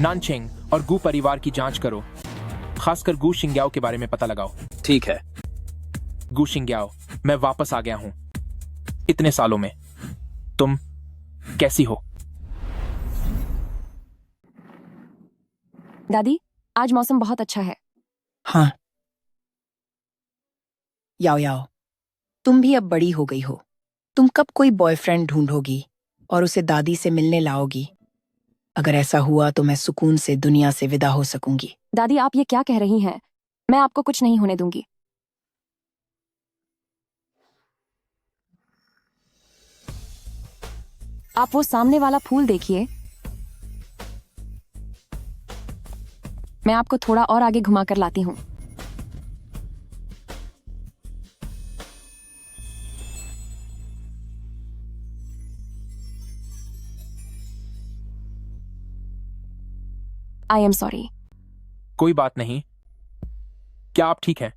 नानचिंग और गु परिवार की जांच करो, खासकर गु शिंग्याओ के बारे में पता लगाओ। ठीक है। गु शिंग्याओ, मैं वापस आ गया हूं। इतने सालों में तुम कैसी हो? दादी, आज मौसम बहुत अच्छा है। हाँ, याओ याओ, तुम भी अब बड़ी हो गई हो। तुम कब कोई बॉयफ्रेंड ढूंढोगी और उसे दादी से मिलने लाओगी? अगर ऐसा हुआ तो मैं सुकून से दुनिया से विदा हो सकूंगी। दादी, आप ये क्या कह रही हैं? मैं आपको कुछ नहीं होने दूंगी। आप वो सामने वाला फूल देखिए। मैं आपको थोड़ा और आगे घुमा कर लाती हूँ। I am sorry. कोई बात नहीं। क्या आप ठीक हैं?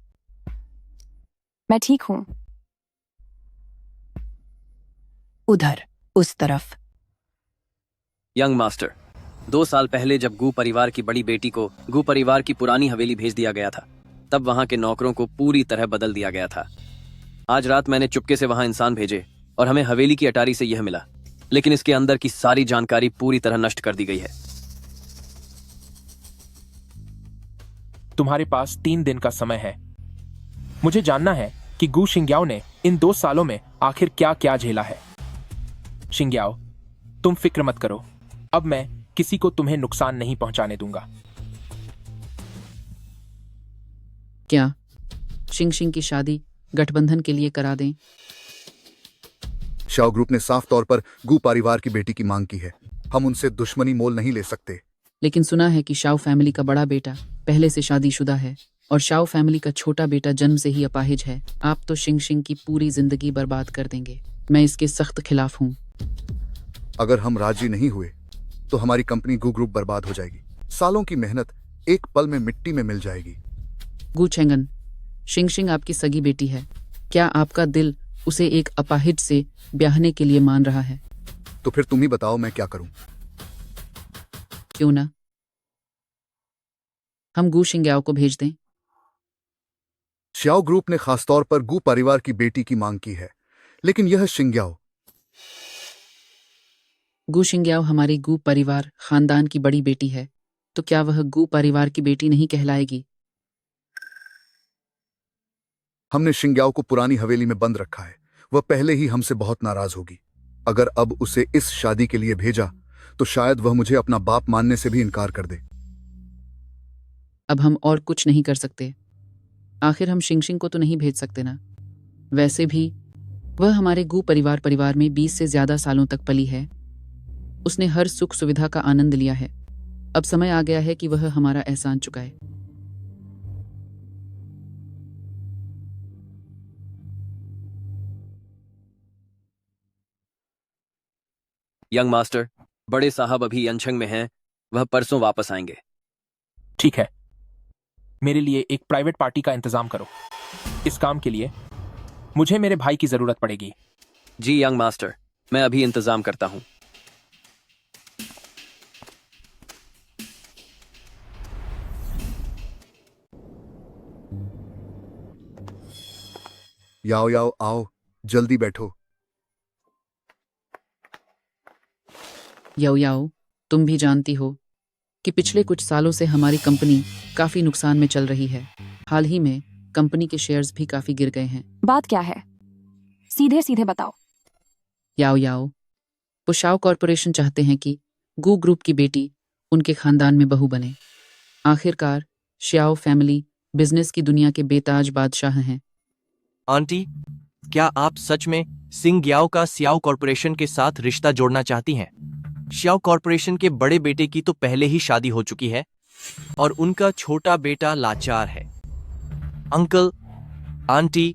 मैं ठीक हूँ। उधर, उस तरफ। यंग मास्टर, 2 साल पहले जब गु परिवार की बड़ी बेटी को गु परिवार की पुरानी हवेली भेज दिया गया था, तब वहां के नौकरों को पूरी तरह बदल दिया गया था। आज रात मैंने चुपके से वहां इंसान भेजे और हमें हवेली की अटारी से यह मिला, लेकिन इसके अंदर की सारी जानकारी पूरी तरह नष्ट कर दी गई है। तुम्हारे पास 3 दिन का समय है। मुझे जानना है कि कि गू शिंग्याओ ने इन 2 सालों में आखिर क्या क्या झेला है। शिंग्याओ, तुम फिक्र मत करो, अब मैं किसी को तुम्हें नुकसान नहीं पहुंचाने दूंगा। क्या शिंगशिंग की शादी गठबंधन के लिए करा दें? शाओ ग्रुप ने साफ तौर पर गू परिवार की बेटी की मांग की है। हम उनसे दुश्मनी मोल नहीं ले सकते। लेकिन सुना है कि शाओ फैमिली का बड़ा बेटा पहले से शादीशुदा है और शाओ फैमिली का छोटा बेटा जन्म से ही अपाहिज है। आप तो शिंगशिंग की पूरी जिंदगी बर्बाद कर देंगे। मैं इसके सख्त खिलाफ हूँ। अगर हम राजी नहीं हुए तो हमारी कंपनी गू ग्रुप बर्बाद हो जाएगी। सालों की मेहनत एक पल में मिट्टी में मिल जाएगी। गू चेंगन, शिंगशिंग आपकी सगी बेटी है। क्या आपका दिल उसे एक अपाहिज से ब्याहने के लिए मान रहा है? तो फिर तुम ही बताओ मैं क्या करूं? क्यों ना हम गू शिंग्याओ को भेज दें? शाओ ग्रुप ने खासतौर पर गू परिवार की बेटी की मांग की है, लेकिन यह शिंग्याओ। गू शिंग्याओ हमारी गू परिवार खानदान की बड़ी बेटी है, तो क्या वह गू परिवार की बेटी नहीं कहलाएगी? हमने शिंग्याओ को पुरानी हवेली में बंद रखा है। वह पहले ही हमसे बहुत नाराज होगी। अगर अब उसे इस शादी के लिए भेजा तो शायद वह मुझे अपना बाप मानने से भी इनकार कर दे। अब हम और कुछ नहीं कर सकते। आखिर हम शिंगशिंग को तो नहीं भेज सकते ना। वैसे भी वह हमारे गू परिवार में 20 से ज्यादा सालों तक पली है। उसने हर सुख सुविधा का आनंद लिया है। अब समय आ गया है कि वह हमारा एहसान चुकाए। यंग मास्टर, बड़े साहब अभी यंछंग में हैं। वह परसों वापस आएंगे। ठीक है, मेरे लिए एक प्राइवेट पार्टी का इंतजाम करो। इस काम के लिए मुझे मेरे भाई की जरूरत पड़ेगी। जी यंग मास्टर, मैं अभी इंतजाम करता हूं। याओ याओ आओ, जल्दी बैठो। याओ याओ, तुम भी जानती हो कि पिछले कुछ सालों से हमारी कंपनी काफी नुकसान में चल रही है। हाल ही में कंपनी के शेयर्स भी काफी गिर गए हैं। बात क्या है? सीधे सीधे बताओ। याओ याओ, वो शाओ कॉरपोरेशन चाहते हैं कि गू ग्रुप की बेटी उनके खानदान में बहू बने। आखिरकार श्याओ फैमिली बिजनेस की दुनिया के बेताज बादशाह हैं। आंटी, क्या आप सच में सिंग्याओ का सियाओ कॉरपोरेशन के साथ रिश्ता जोड़ना चाहती हैं? श्याओ कॉरपोरेशन के बड़े बेटे की तो पहले ही शादी हो चुकी है और उनका छोटा बेटा लाचार है। अंकल, आंटी,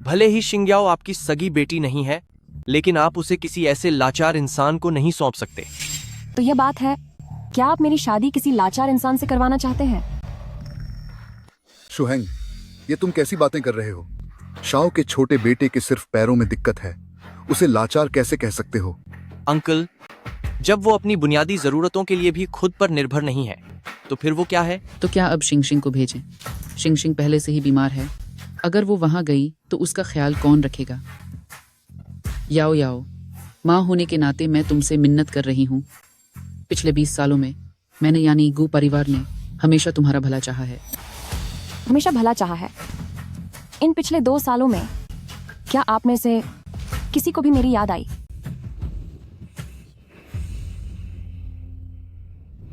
भले ही शिंग्याओ आपकी सगी बेटी नहीं है, लेकिन आप उसे किसी ऐसे लाचार इंसान को नहीं सौंप सकते। तो यह बात है, क्या आप मेरी शादी किसी लाचार इंसान से करवाना चाहते हैं? शुहेंग, ये तुम कैसी बातें कर रहे हो? शाओ के छोटे बेटे के सिर्फ पैरों में दिक्कत है, उसे लाचार कैसे कह सकते हो? अंकल, जब वो अपनी बुनियादी जरूरतों के लिए भी खुद पर निर्भर नहीं है, तो फिर वो क्या है? तो क्या अब शिंगशिंग को भेजें? शिंगशिंग पहले से ही बीमार है। अगर वो वहां गई तो उसका ख्याल कौन रखेगा? याओ याओ, माँ होने के नाते मैं तुमसे मिन्नत कर रही हूँ। पिछले 20 सालों में मैंने यानी गू परिवार ने हमेशा तुम्हारा भला चाहा है। हमेशा भला चाहा है। इन पिछले 2 सालों में क्या आप में से किसी को भी मेरी याद आई?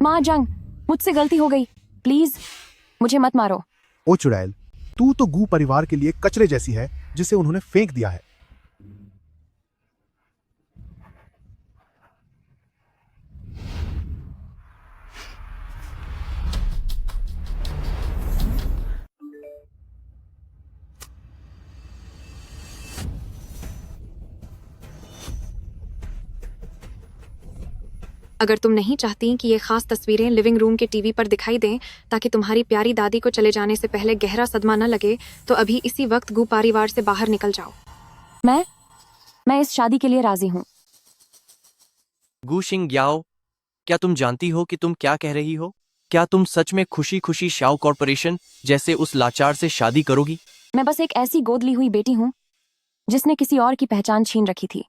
माँ जंग, मुझसे गलती हो गई, प्लीज मुझे मत मारो। ओ चुड़ैल, तू तो गू परिवार के लिए कचरे जैसी है जिसे उन्होंने फेंक दिया है। अगर तुम नहीं चाहती कि ये खास तस्वीरें लिविंग रूम के टीवी पर दिखाई दें ताकि तुम्हारी प्यारी दादी को चले जाने से पहले गहरा सदमा न लगे, तो अभी इसी वक्त गू परिवार से बाहर निकल जाओ। मैं इस शादी के लिए राजी हूँ। गू शिंग्याओ, क्या तुम जानती हो कि तुम क्या कह रही हो? क्या तुम सच में खुशी खुशी शाओ कॉरपोरेशन जैसे उस लाचार से शादी करोगी? मैं बस एक ऐसी गोद ली हुई बेटी हूँ जिसने किसी और की पहचान छीन रखी थी।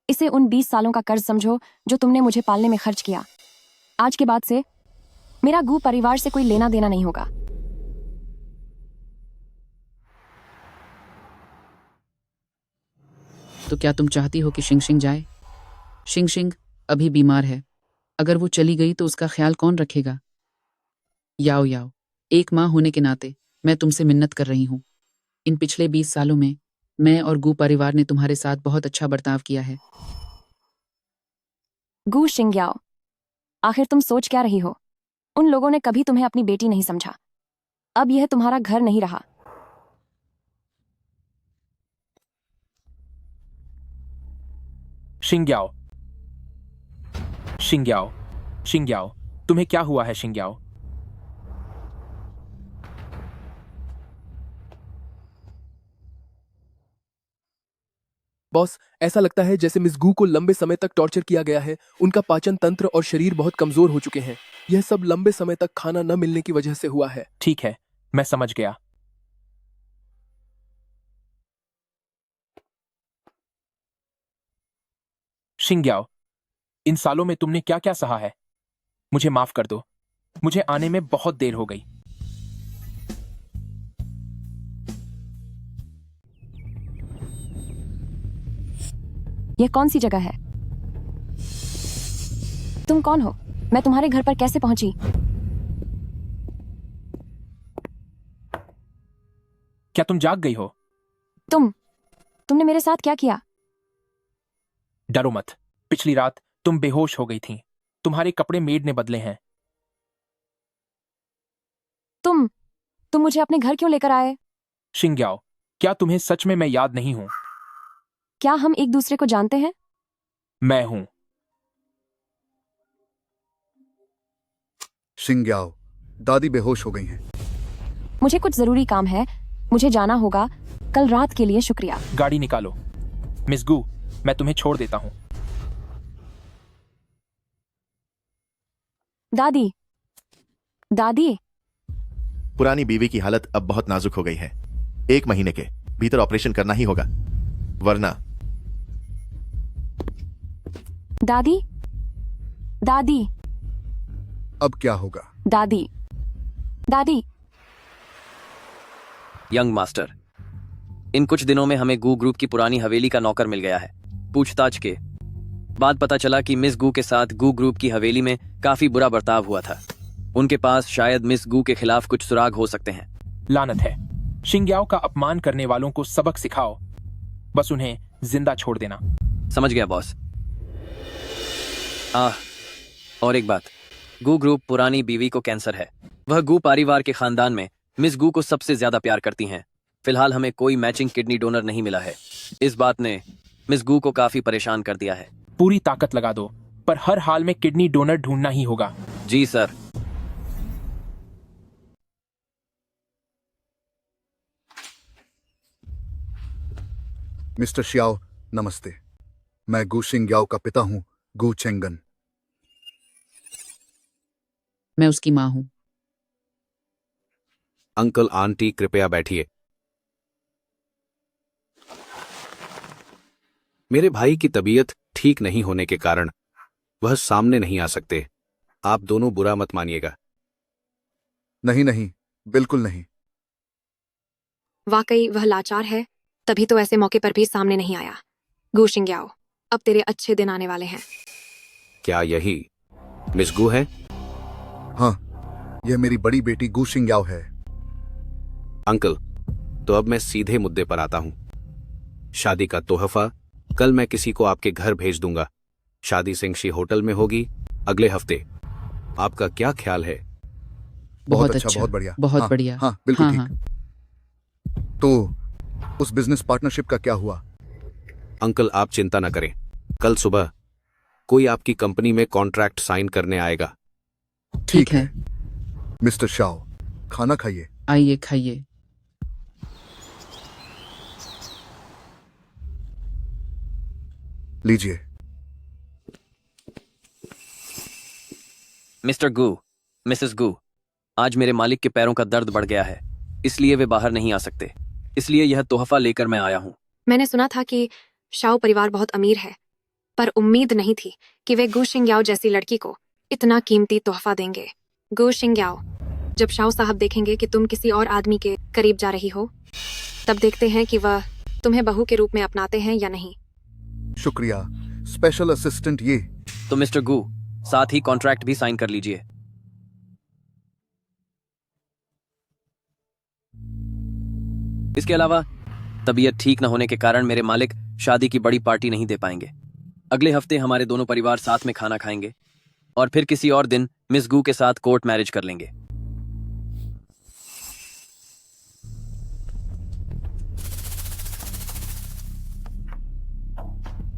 इसे उन 20 सालों का कर्ज समझो जो तुमने मुझे पालने में खर्च किया। आज के बाद से मेरा गू परिवार से कोई लेना देना नहीं होगा। तो क्या तुम चाहती हो कि शिंगशिंग जाए? शिंगशिंग अभी बीमार है। अगर वो चली गई तो उसका ख्याल कौन रखेगा? याओ याओ, एक माँ होने के नाते मैं तुमसे मिन्नत कर रही हूँ। इन पिछले 20 सालों में मैं और गू परिवार ने तुम्हारे साथ बहुत अच्छा बर्ताव किया है। गू शिंग्याओ, आखिर तुम सोच क्या रही हो? उन लोगों ने कभी तुम्हें अपनी बेटी नहीं समझा। अब यह तुम्हारा घर नहीं रहा। शिंग्याओ, शिंग्याओ, शिंग्याओ, तुम्हें क्या हुआ है शिंग्याओ? बॉस, ऐसा लगता है जैसे मिस गू को लंबे समय तक टॉर्चर किया गया है। उनका पाचन तंत्र और शरीर बहुत कमजोर हो चुके हैं। यह सब लंबे समय तक खाना न मिलने की वजह से हुआ है। ठीक है, मैं समझ गया। शिंग्याओ, इन सालों में तुमने क्या क्या सहा है? मुझे माफ कर दो, मुझे आने में बहुत देर हो गई। यह कौन सी जगह है? तुम कौन हो? मैं तुम्हारे घर पर कैसे पहुंची? क्या तुम जाग गई हो? तुमने मेरे साथ क्या किया? डरो मत, पिछली रात तुम बेहोश हो गई थी। तुम्हारे कपड़े मेड ने बदले हैं। तुम मुझे अपने घर क्यों लेकर आए? शिंग्याओ, क्या तुम्हें सच में मैं याद नहीं हूं? क्या हम एक दूसरे को जानते हैं? मैं हूं। शिंग्याओ, दादी बेहोश हो गई हैं। मुझे कुछ जरूरी काम है, मुझे जाना होगा। कल रात के लिए शुक्रिया। गाड़ी निकालो। मिस गू, मैं तुम्हें छोड़ देता हूं। दादी, दादी, पुरानी बीवी की हालत अब बहुत नाजुक हो गई है। 1 महीने के भीतर ऑपरेशन करना ही होगा, वरना। दादी, दादी, अब क्या होगा? दादी, दादी। यंग मास्टर, इन कुछ दिनों में हमें गू ग्रुप की पुरानी हवेली का नौकर मिल गया है। पूछताछ के बाद पता चला कि मिस गू के साथ गू ग्रुप की हवेली में काफी बुरा बर्ताव हुआ था। उनके पास शायद मिस गू के खिलाफ कुछ सुराग हो सकते हैं। लानत है, शिंग्याओ का अपमान करने वालों को सबक सिखाओ, बस उन्हें जिंदा छोड़ देना। समझ गया बॉस। और एक बात, गू ग्रुप पुरानी बीवी को कैंसर है। वह गू परिवार के खानदान में मिस गू को सबसे ज्यादा प्यार करती हैं। फिलहाल हमें कोई मैचिंग किडनी डोनर नहीं मिला है। इस बात ने मिस गू को काफी परेशान कर दिया है। पूरी ताकत लगा दो, पर हर हाल में किडनी डोनर ढूंढना ही होगा। जी सर। मिस्टर शियाओ, नमस्ते। मैं गू शिंग्याओ का पिता हूं, गू चेंगन। मैं उसकी माँ हूँ। अंकल आंटी कृपया बैठिए। मेरे भाई की तबीयत ठीक नहीं होने के कारण वह सामने नहीं आ सकते। आप दोनों बुरा मत मानिएगा। नहीं नहीं, बिल्कुल नहीं। वाकई वह लाचार है, तभी तो ऐसे मौके पर भी सामने नहीं आया। गू शिंग्याओ, अब तेरे अच्छे दिन आने वाले हैं। क्या यही मिस गू है? हाँ, यह मेरी बड़ी बेटी गू शिंग्याओ है। अंकल, तो अब मैं सीधे मुद्दे पर आता हूं। शादी का तोहफा कल मैं किसी को आपके घर भेज दूंगा। शादी सिंगशी होटल में होगी अगले हफ्ते। आपका क्या ख्याल है? बहुत अच्छा, बहुत बढ़िया। बहुत हाँ, बढ़िया। हाँ, बिल्कुल हाँ, ठीक। तो उस बिजनेस पार्टनरशिप का क्या हुआ? अंकल, आप चिंता न करें। कल सुबह कोई आपकी कंपनी में कॉन्ट्रैक्ट साइन करने आएगा। ठीक है। मिस्टर शाओ, खाना खाइए। आइए खाइए। लीजिए। मिस्टर गू, मिसेस गू, आज मेरे मालिक के पैरों का दर्द बढ़ गया है, इसलिए वे बाहर नहीं आ सकते। इसलिए यह तोहफा लेकर मैं आया हूँ। मैंने सुना था कि शाओ परिवार बहुत अमीर है, पर उम्मीद नहीं थी कि वे गू शिंग्याओ जैसी लड़की को इतना कीमती तोहफा देंगे। गू शिंग्याओ, जब शाओ साहब देखेंगे कि तुम किसी और आदमी के करीब जा रही हो, तब देखते हैं कि वह तुम्हें बहू के रूप में अपनाते हैं या नहीं। शुक्रिया स्पेशल असिस्टेंट। ये तो मिस्टर गू, साथ ही कॉन्ट्रैक्ट भी साइन कर लीजिए। इसके अलावा तबीयत ठीक न होने के कारण मेरे मालिक शादी की बड़ी पार्टी नहीं दे पाएंगे। अगले हफ्ते हमारे दोनों परिवार साथ में खाना खाएंगे और फिर किसी और दिन मिस गू के साथ कोर्ट मैरिज कर लेंगे।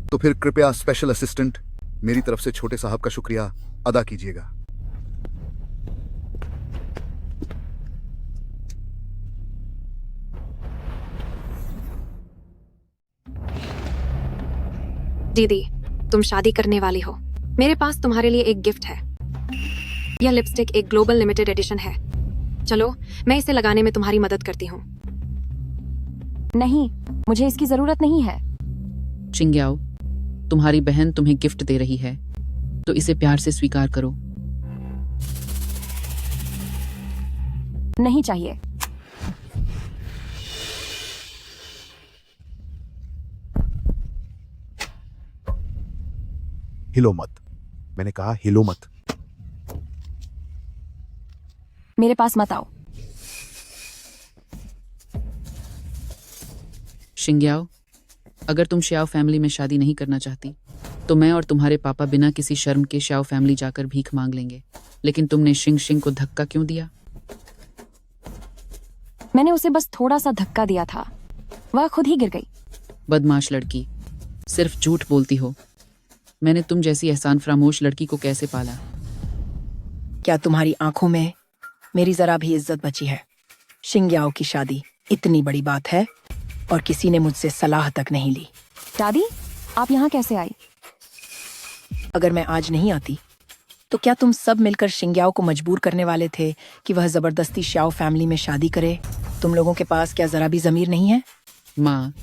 तो फिर कृपया स्पेशल असिस्टेंट मेरी तरफ से छोटे साहब का शुक्रिया अदा कीजिएगा। दीदी, तुम शादी करने वाली हो। मेरे पास तुम्हारे लिए एक गिफ्ट है। यह लिपस्टिक एक ग्लोबल लिमिटेड एडिशन है। चलो, मैं इसे लगाने में तुम्हारी मदद करती हूँ। नहीं, मुझे इसकी जरूरत नहीं है। चिंग्याओ, तुम्हारी बहन तुम्हें गिफ्ट दे रही है तो इसे प्यार से स्वीकार करो। नहीं चाहिए। हिलो मत, मैंने कहा हिलो मत। मेरे पास मत आओ। शिंग्याओ, अगर तुम श्याओ फैमिली में शादी नहीं करना चाहती तो मैं और तुम्हारे पापा बिना किसी शर्म के श्याओ फैमिली जाकर भीख मांग लेंगे। लेकिन तुमने शिंग शिंग को धक्का क्यों दिया? मैंने उसे बस थोड़ा सा धक्का दिया था, वह खुद ही गिर गई। बदमाश लड़की, सिर्फ झूठ बोलती हो। मैंने तुम जैसी एहसान फरामोश लड़की को कैसे पाला? क्या तुम्हारी आंखों में मेरी जरा भी इज्जत बची है? शिंग्याओ की शादी इतनी बड़ी बात है और किसी ने मुझसे सलाह तक नहीं ली। दादी, आप यहाँ कैसे आई? अगर मैं आज नहीं आती तो क्या तुम सब मिलकर शिंग्याओ को मजबूर करने वाले थे कि वह जबरदस्ती श्याओ फैमिली में शादी करे? तुम लोगों के पास क्या जरा भी जमीर नहीं है? माँ,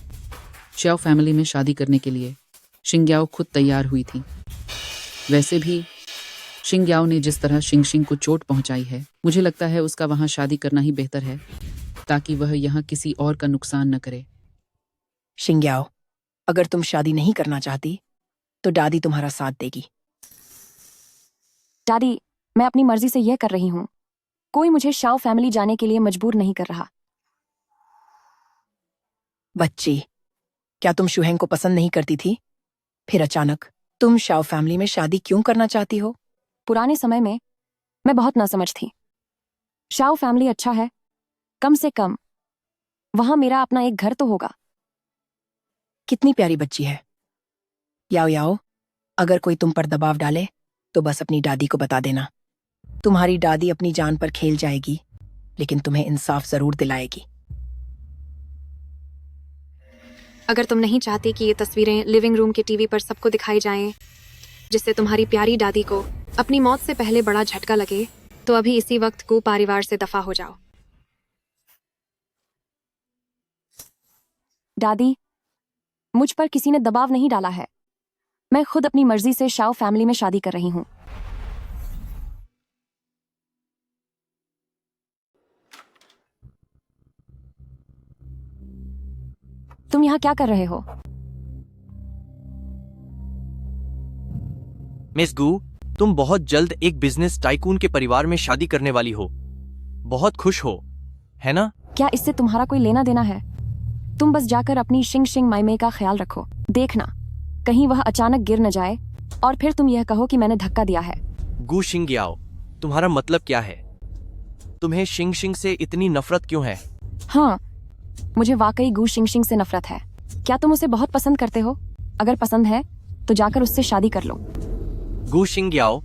श्याओ फैमिली में शादी करने के लिए शिंग्याओ खुद तैयार हुई थी। वैसे भी शिंग्याओ ने जिस तरह शिंग शिंग को चोट पहुंचाई है, मुझे लगता है उसका वहां शादी करना ही बेहतर है ताकि वह यहाँ किसी और का नुकसान न करे। शिंग्याओ, अगर तुम शादी नहीं करना चाहती तो दादी तुम्हारा साथ देगी। दादी, मैं अपनी मर्जी से यह कर रही हूँ। कोई मुझे श्याओ फैमिली जाने के लिए मजबूर नहीं कर रहा। बच्ची, क्या तुम शुहेंग को पसंद नहीं करती थी? फिर अचानक तुम श्याओ फैमिली में शादी क्यों करना चाहती हो? पुराने समय में मैं बहुत नासमझ थी। श्याओ फैमिली अच्छा है, कम से कम वहां मेरा अपना एक घर तो होगा। कितनी प्यारी बच्ची है। याओ याओ, अगर कोई तुम पर दबाव डाले तो बस अपनी दादी को बता देना। तुम्हारी दादी अपनी जान पर खेल जाएगी, लेकिन तुम्हें इंसाफ जरूर दिलाएगी। अगर तुम नहीं चाहती कि ये तस्वीरें लिविंग रूम के टीवी पर सबको दिखाई जाएं, जिससे तुम्हारी प्यारी दादी को अपनी मौत से पहले बड़ा झटका लगे, तो अभी इसी वक्त को परिवार से दफा हो जाओ। दादी, मुझ पर किसी ने दबाव नहीं डाला है। मैं खुद अपनी मर्जी से श्याओ फैमिली में शादी कर रही हूँ। तुम यहाँ क्या कर रहे हो? मिस गू, तुम बहुत जल्द एक बिजनेस टाइकून के परिवार में शादी करने वाली हो। बहुत खुश हो, है ना? क्या इससे तुम्हारा कोई लेना देना है? तुम बस जाकर अपनी शिंग शिंग माइमे का ख्याल रखो। देखना, कहीं वह अचानक गिर न जाए और फिर तुम यह कहो कि मैंने धक्का दिया है। गू शिंग्याओ, तुम्हारा मतलब क्या है? तुम्हें शिंग शिंग से इतनी नफरत क्यों है? हाँ, मुझे वाकई गू शिंग शिंग से नफरत है। क्या तुम उसे बहुत पसंद करते हो? अगर पसंद है तो जाकर उससे शादी कर लो। गू शिंग्याओ,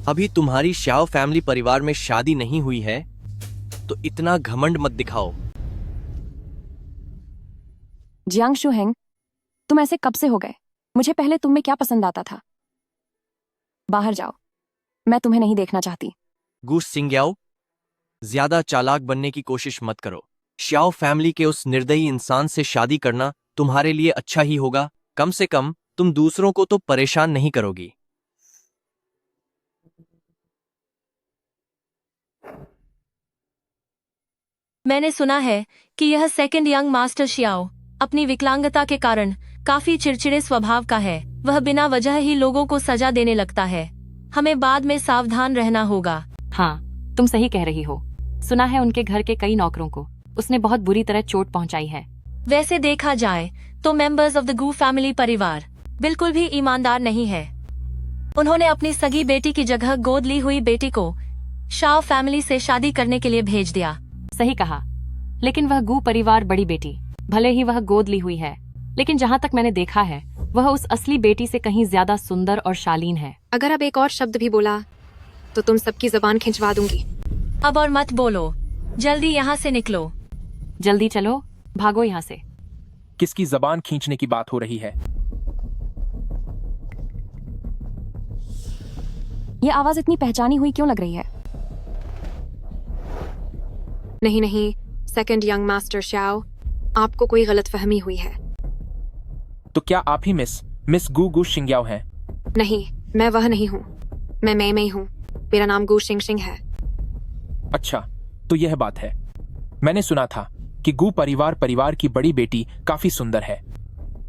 अभी तुम्हारी श्याओ फैमिली परिवार में शादी नहीं हुई है तो इतना घमंड मत दिखाओ। जियांग शुहेंग, तुम ऐसे कब से हो गए? मुझे पहले तुम में क्या पसंद आता था? बाहर जाओ, मैं तुम्हें नहीं देखना चाहती। गू शिंग्याओ, ज्यादा चालाक बनने की कोशिश मत करो। श्याओ फैमिली के उस निर्दयी इंसान से शादी करना तुम्हारे लिए अच्छा ही होगा। कम से कम तुम दूसरों को तो परेशान नहीं करोगी। मैंने सुना है कि यह सेकंड यंग मास्टर शियाओ अपनी विकलांगता के कारण काफी चिड़चिड़े स्वभाव का है। वह बिना वजह ही लोगों को सजा देने लगता है। हमें बाद में सावधान रहना होगा। हाँ, तुम सही कह रही हो। सुना है उनके घर के कई नौकरों को उसने बहुत बुरी तरह चोट पहुंचाई है। वैसे देखा जाए तो members of the Gu family परिवार बिल्कुल भी ईमानदार नहीं है। उन्होंने अपनी सगी बेटी की जगह गोद ली हुई बेटी को शाओ फैमिली से शादी करने के लिए भेज दिया। सही कहा, लेकिन वह गू परिवार बड़ी बेटी भले ही वह गोद ली हुई है, लेकिन जहाँ तक मैंने देखा है वह उस असली बेटी से कहीं ज्यादा सुंदर और शालीन है। अगर अब एक और शब्द भी बोला तो तुम सबकी जबान खिंचवा दूंगी। अब और मत बोलो, जल्दी यहाँ से निकलो। जल्दी चलो, भागो यहाँ से। किसकी जबान खींचने की बात हो रही है? ये आवाज इतनी पहचानी हुई क्यों लग रही है? नहीं नहीं, सेकंड यंग मास्टर शाओ, आपको कोई गलतफहमी हुई है। तो क्या आप ही मिस गू गू शिंग्याओ हैं? नहीं, मैं वह नहीं हूँ। मैं मई हूँ। मेरा नाम गू शिंग है। अच्छा, तो यह बात है। मैंने सुना था कि गू परिवार की बड़ी बेटी काफी सुंदर है।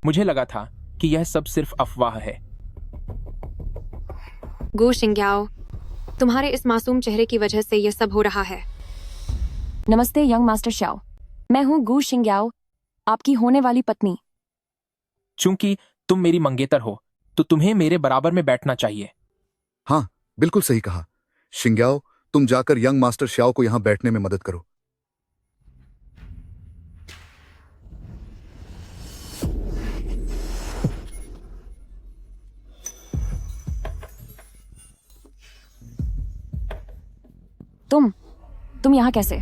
मुझे लगा था कि यह सब सिर्फ अफवाह है। गू शिंग्याओ, तुम्हारे इस मासूम चेहरे की वजह से यह सब हो रहा है। नमस्ते यंग मास्टर शाओ, मैं हूँ गू शिंग्याओ, आपकी होने वाली पत्नी। चूंकि तुम मेरी मंगेतर हो तो तुम्हें मेरे बराबर में बैठना चाहिए। हाँ, बिल्कुल सही कहा। शिंग्याओ, तुम जाकर यंग मास्टर श्याओ को यहां बैठने में मदद करो। तुम यहाँ कैसे?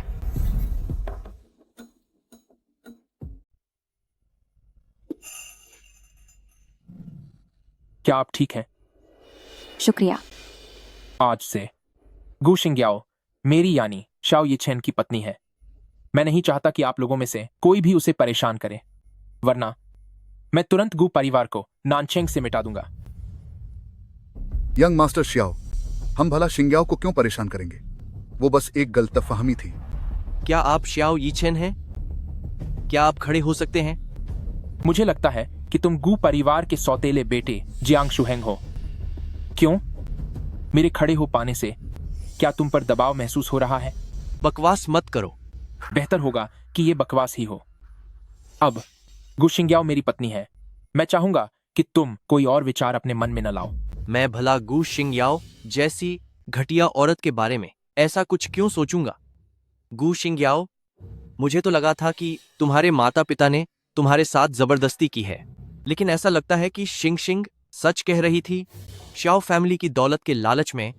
क्या आप ठीक हैं? शुक्रिया। आज से गू शिंग्याओ मेरी यानी शाओ यीचेन की पत्नी है। मैं नहीं चाहता कि आप लोगों में से कोई भी उसे परेशान करे, वरना मैं तुरंत गू परिवार को नानचेंग से मिटा दूंगा। यंग मास्टर श्याओ, हम भला शिंग्याओ को क्यों परेशान करेंगे? वो बस एक गलतफहमी थी। क्या आप श्याओ यीचेन हैं? क्या आप खड़े हो सकते हैं? मुझे लगता है कि तुम गू परिवार के सौतेले बेटे जियांग शुहेंग हो। क्यों? मेरे खड़े हो पाने से क्या तुम पर दबाव महसूस हो रहा है? बकवास मत करो। बेहतर होगा कि ये बकवास ही हो। अब गू शिंग्याओ मेरी पत्नी है। मैं चाहूंगा कि तुम कोई और विचार अपने मन में न लाओ। मैं भला गू शिंग्याओ जैसी घटिया औरत के बारे में ऐसा कुछ क्यों सोचूंगा? गू शिंग्याओ, मुझे तो लगा था कि तुम्हारे माता पिता ने तुम्हारे साथ जबरदस्ती की है, लेकिन ऐसा लगता है कि शिंग सच कह रही थी। शाओ फैमिली की दौलत के लालच में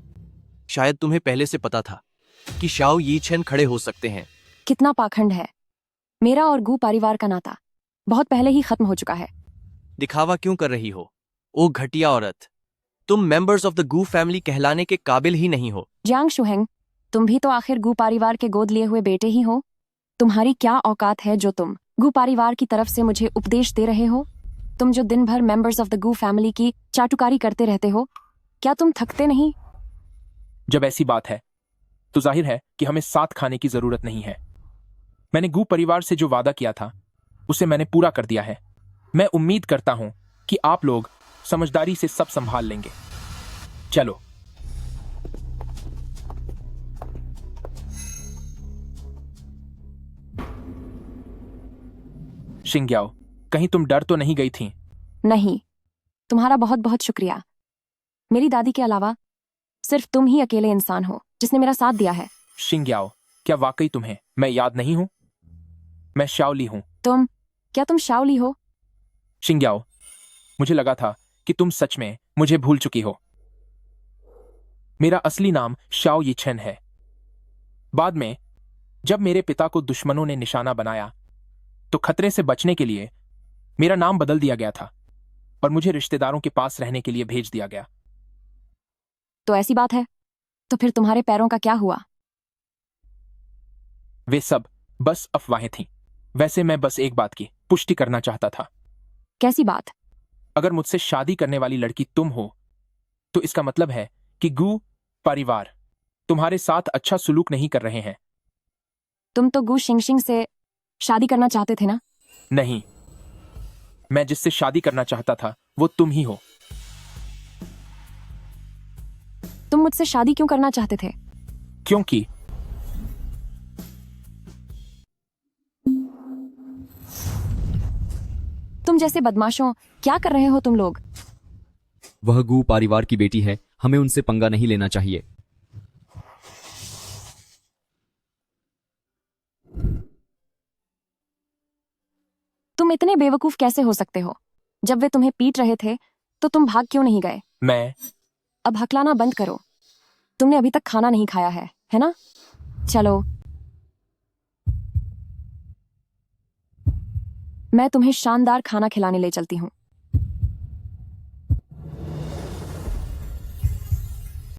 शायद तुम्हें पहले से पता था कि शाओ यीचेन खड़े हो सकते हैं। कितना पाखंड है। मेरा और गू परिवार का नाता बहुत पहले ही खत्म हो चुका है। दिखावा क्यों कर रही हो? ओ घटिया औरत, तुम members of the Gu family कहलाने के काबिल ही नहीं हो। जियांग शुहेंग, तुम भी तो आखिर गू परिवार के गोद लिए हुए बेटे ही हो। तुम्हारी क्या औकात है जो तुम गू परिवार की तरफ से मुझे उपदेश दे रहे हो? तुम जो दिन भर members of the Gu family की चाटुकारी करते रहते हो, क्या तुम थकते नहीं? जब ऐसी बात है तो जाहिर है कि हमें साथ खाने की जरूरत नहीं है। मैंने गू परिवार से जो वादा किया था उसे मैंने पूरा कर दिया है। मैं उम्मीद करता हूं कि आप लोग समझदारी से सब संभाल लेंगे। चलो। शिंग्याओ, कहीं तुम डर तो नहीं गई थी? नहीं, तुम्हारा बहुत बहुत शुक्रिया। मेरी दादी के अलावा सिर्फ तुम ही अकेले इंसान हो जिसने मेरा साथ दिया है। शिंग्याओ, क्या वाकई तुम्हें मैं याद नहीं हूं? मैं शाओली हूं। क्या तुम शाओली हो? शिंग्याओ, मुझे लगा था कि तुम सच में मुझे भूल चुकी हो। मेरा असली नाम शाओ यीचेन है। बाद में जब मेरे पिता को दुश्मनों ने निशाना बनाया तो खतरे से बचने के लिए मेरा नाम बदल दिया गया था और मुझे रिश्तेदारों के पास रहने के लिए भेज दिया गया। तो ऐसी बात है, तो फिर तुम्हारे पैरों का क्या हुआ? वे सब बस अफवाहें थीं। वैसे मैं बस एक बात की पुष्टि करना चाहता था। कैसी बात? अगर मुझसे शादी करने वाली लड़की तुम हो तो इसका मतलब है कि गू परिवार तुम्हारे साथ अच्छा सुलूक नहीं कर रहे हैं। तुम तो गू शिंग से शादी करना चाहते थे ना? नहीं, मैं जिससे शादी करना चाहता था वो तुम ही हो। तुम मुझसे शादी क्यों करना चाहते थे? क्योंकि तुम जैसे बदमाशों, क्या कर रहे हो तुम लोग? वह गू परिवार की बेटी है, हमें उनसे पंगा नहीं लेना चाहिए। तुम इतने बेवकूफ कैसे हो सकते हो? जब वे तुम्हें पीट रहे थे तो तुम भाग क्यों नहीं गए? मैं अब हकलाना बंद करो। तुमने अभी तक खाना नहीं खाया है ना? चलो, मैं तुम्हें शानदार खाना खिलाने ले चलती हूँ।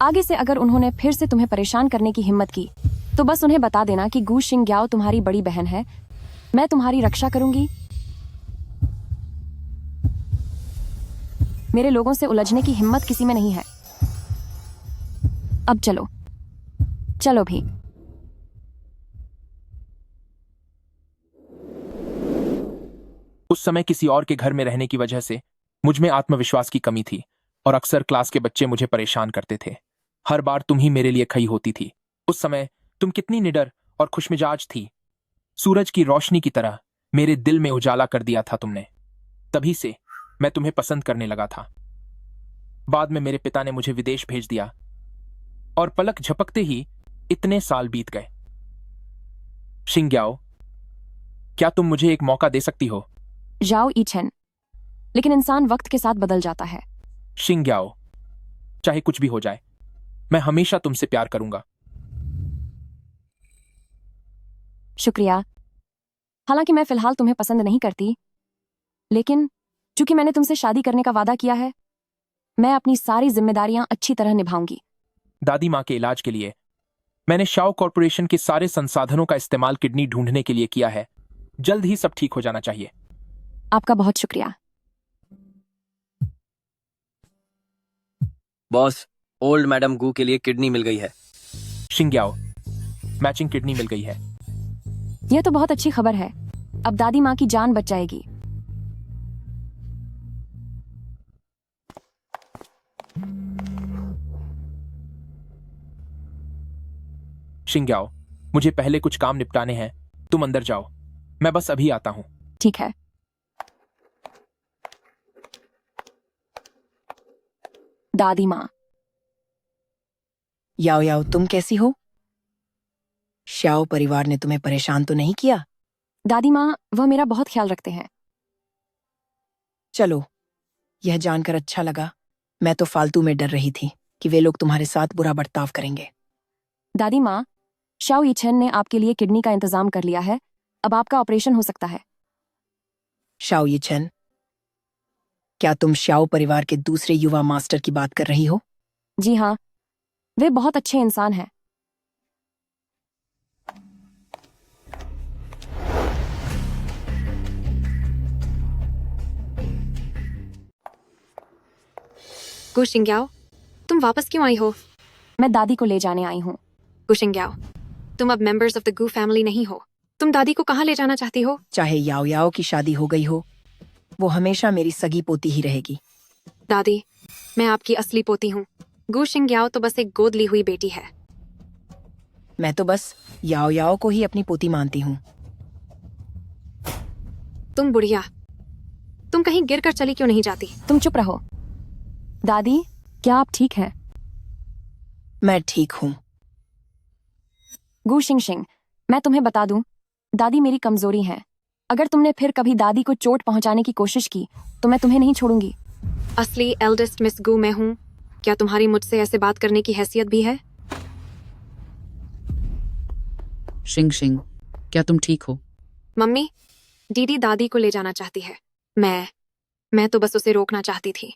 आगे से अगर उन्होंने फिर से तुम्हें परेशान करने की हिम्मत की तो बस उन्हें बता देना कि गू शिंग्याओ तुम्हारी बड़ी बहन है। मैं तुम्हारी रक्षा करूंगी। मेरे लोगों से उलझने की हिम्मत किसी में नहीं है। अब चलो, चलो भी। उस समय किसी और के घर में रहने की वजह से मुझ में आत्मविश्वास की कमी थी और अक्सर क्लास के बच्चे मुझे परेशान करते थे। हर बार तुम ही मेरे लिए खड़ी होती थी। उस समय तुम कितनी निडर और खुशमिजाज थी। सूरज की रोशनी की तरह मेरे दिल में उजाला कर दिया था तुमने। तभी से मैं तुम्हें पसंद करने लगा था। बाद में मेरे पिता ने मुझे विदेश भेज दिया और पलक झपकते ही इतने साल बीत गए। शिंग्याओ, क्या तुम मुझे एक मौका दे सकती हो? जाओ ईचन, लेकिन इंसान वक्त के साथ बदल जाता है। शिंग्याओ, चाहे कुछ भी हो जाए, मैं हमेशा तुमसे प्यार करूंगा। शुक्रिया। हालांकि मैं फिलहाल तुम्हें पसंद नहीं करती, लेकिन चूंकि मैंने तुमसे शादी करने का वादा किया है, मैं अपनी सारी जिम्मेदारियां अच्छी तरह निभाऊंगी। दादी माँ के इलाज के लिए मैंने शाओ कॉरपोरेशन के सारे संसाधनों का इस्तेमाल किडनी ढूंढने के लिए किया है। जल्द ही सब ठीक हो जाना चाहिए। आपका बहुत शुक्रिया। बॉस, ओल्ड मैडम गू के लिए किडनी मिल गई है। शिंग्याओ, मैचिंग किडनी मिल गई है। यह तो बहुत अच्छी खबर है। अब दादी माँ की जान बच जाएगी। शिंग्याओ, मुझे पहले कुछ काम निपटाने हैं। तुम अंदर जाओ, मैं बस अभी आता हूं। ठीक है। दादी माँ। याओ याओ, तुम कैसी हो? श्याओ परिवार ने तुम्हें परेशान तो नहीं किया? दादी माँ, वह मेरा बहुत ख्याल रखते हैं। चलो, यह जानकर अच्छा लगा। मैं तो फालतू में डर रही थी कि वे लोग तुम्हारे साथ बुरा बर्ताव करेंगे। दादी माँ, शाओ यीचेन ने आपके लिए किडनी का इंतजाम कर लिया है। अब आपका ऑपरेशन हो सकता है। शाओ यीचेन, क्या तुम श्याओ परिवार के दूसरे युवा मास्टर की बात कर रही हो? जी हाँ, वे बहुत अच्छे इंसान हैं। गु शिंग्याओ, तुम वापस क्यों आई हो? मैं दादी को ले जाने आई हूँ। गु शिंग्याओ, तुम अब members of the Gu family नहीं हो। तुम दादी को कहाँ ले जाना चाहती हो? चाहे याओ याओ की शादी हो गई हो, वो हमेशा मेरी सगी पोती ही रहेगी। दादी, मैं आपकी असली पोती हूँ। गु शिंग्याओ तो बस एक गोद ली हुई बेटी है। मैं तो बस याओ याओ को ही अपनी पोती मानती हूँ। तुम बुढ़िया, तुम कहीं गिर कर चली क्यों नहीं जाती? तुम चुप रहो। दादी, क्या आप ठीक हैं? मैं ठीक हूँ। गु शिंगशिंग, मैं तुम्हें बता दूं, दादी मेरी कमजोरी है। अगर तुमने फिर कभी दादी को चोट पहुंचाने की कोशिश की तो मैं तुम्हें नहीं छोड़ूंगी। असली एल्डेस्ट मिस गू मैं हूँ। क्या तुम्हारी मुझसे ऐसे बात करने की हैसियत भी है? शिंगशिंग, क्या तुम ठीक हो? मम्मी, दीदी दादी को ले जाना चाहती है। मैं तो बस उसे रोकना चाहती थी।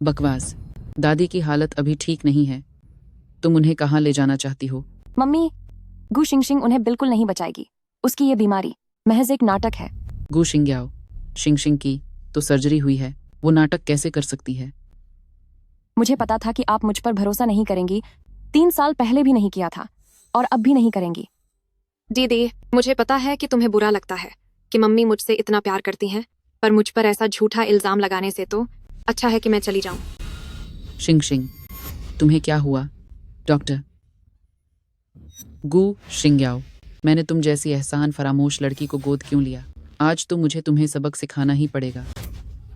बकवास। दादी की हालत अभी ठीक नहीं है। तुम उन्हें कहाँ ले जाना चाहती हो? मम्मी, गु शिंगशिंग उन्हें बिल्कुल नहीं बचाएगी। उसकी ये बीमारी महज एक नाटक है। गु शिंग्याओ, शिंगशिंग की तो सर्जरी हुई है, वो नाटक कैसे कर सकती है? मुझे पता था कि आप मुझ पर भरोसा नहीं करेंगी। 3 साल पहले भी नहीं किया था और अब भी नहीं करेंगी। दीदी, मुझे पता है कि तुम्हें बुरा लगता है कि मम्मी मुझसे इतना प्यार करती हैं, पर मुझ पर ऐसा झूठा इल्जाम लगाने से तो अच्छा है कि मैं चली जाऊं। शिंगशिंग, तुम्हें क्या हुआ? डॉक्टर गू शिंग्याओ, मैंने तुम जैसी एहसान फरामोश लड़की को गोद क्यों लिया? आज तो मुझे तुम्हें सबक सिखाना ही पड़ेगा।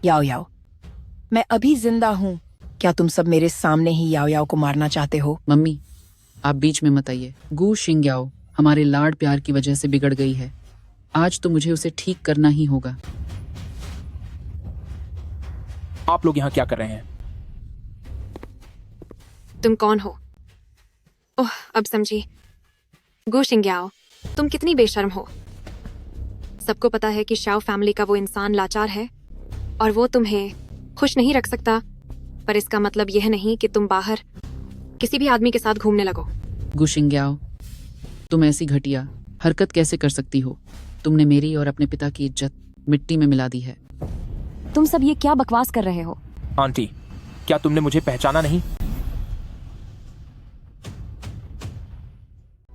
याओ याओ, मैं अभी जिंदा हूँ। क्या तुम सब मेरे सामने ही याओ याओ को मारना चाहते हो? मम्मी, आप बीच में मत आइए। गू शिंग्याओ हमारे लाड प्यार की वजह से बिगड़ गई है। आज तो मुझे उसे ठीक करना ही होगा। आप लोग यहाँ क्या कर रहे हैं? तुम कौन हो? ओह, अब समझी। गू शिंग्याओ, तुम कितनी बेशर्म हो। सबको पता है कि शाओ फैमिली का वो इंसान लाचार है और वो तुम्हें खुश नहीं रख सकता, पर इसका मतलब यह नहीं कि तुम बाहर किसी भी आदमी के साथ घूमने लगो। गू शिंग्याओ, तुम ऐसी घटिया हरकत कैसे कर सकती हो? तुमने मेरी और अपने पिता की इज्जत मिट्टी में मिला दी है। तुम सब ये क्या बकवास कर रहे हो? आंटी, क्या तुमने मुझे पहचाना नहीं?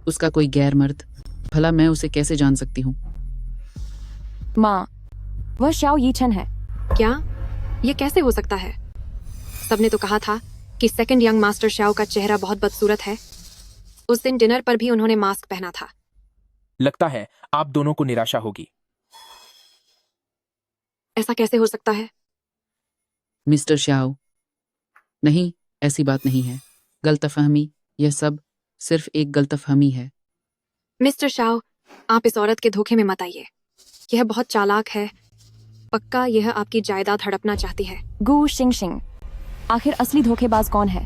उसका कोई गैर मर्द, भला मैं उसे कैसे जान सकती हूँ? माँ, वह शाओ यीचन है। क्या? ये कैसे हो सकता है? सबने तो कहा था कि सेकंड यंग मास्टर शाओ का चेहरा बहुत बदसूरत है। उस दिन डिनर पर भी उन्होंने मास्क पहना था। लगता है आप दोनों को निराशा होगी। ऐसा कैसे हो सकता है? मिस्टर शाओ, नहीं, ऐसी बात नहीं है। गलतफहमी, यह सब सिर्फ एक गलतफहमी है। मिस्टर शाओ, आप इस औरत के धोखे में मत आइए। यह बहुत चालाक है। पक्का यह आपकी जायदाद हड़पना चाहती है। गू शिंगशिंग, आखिर असली धोखेबाज कौन है?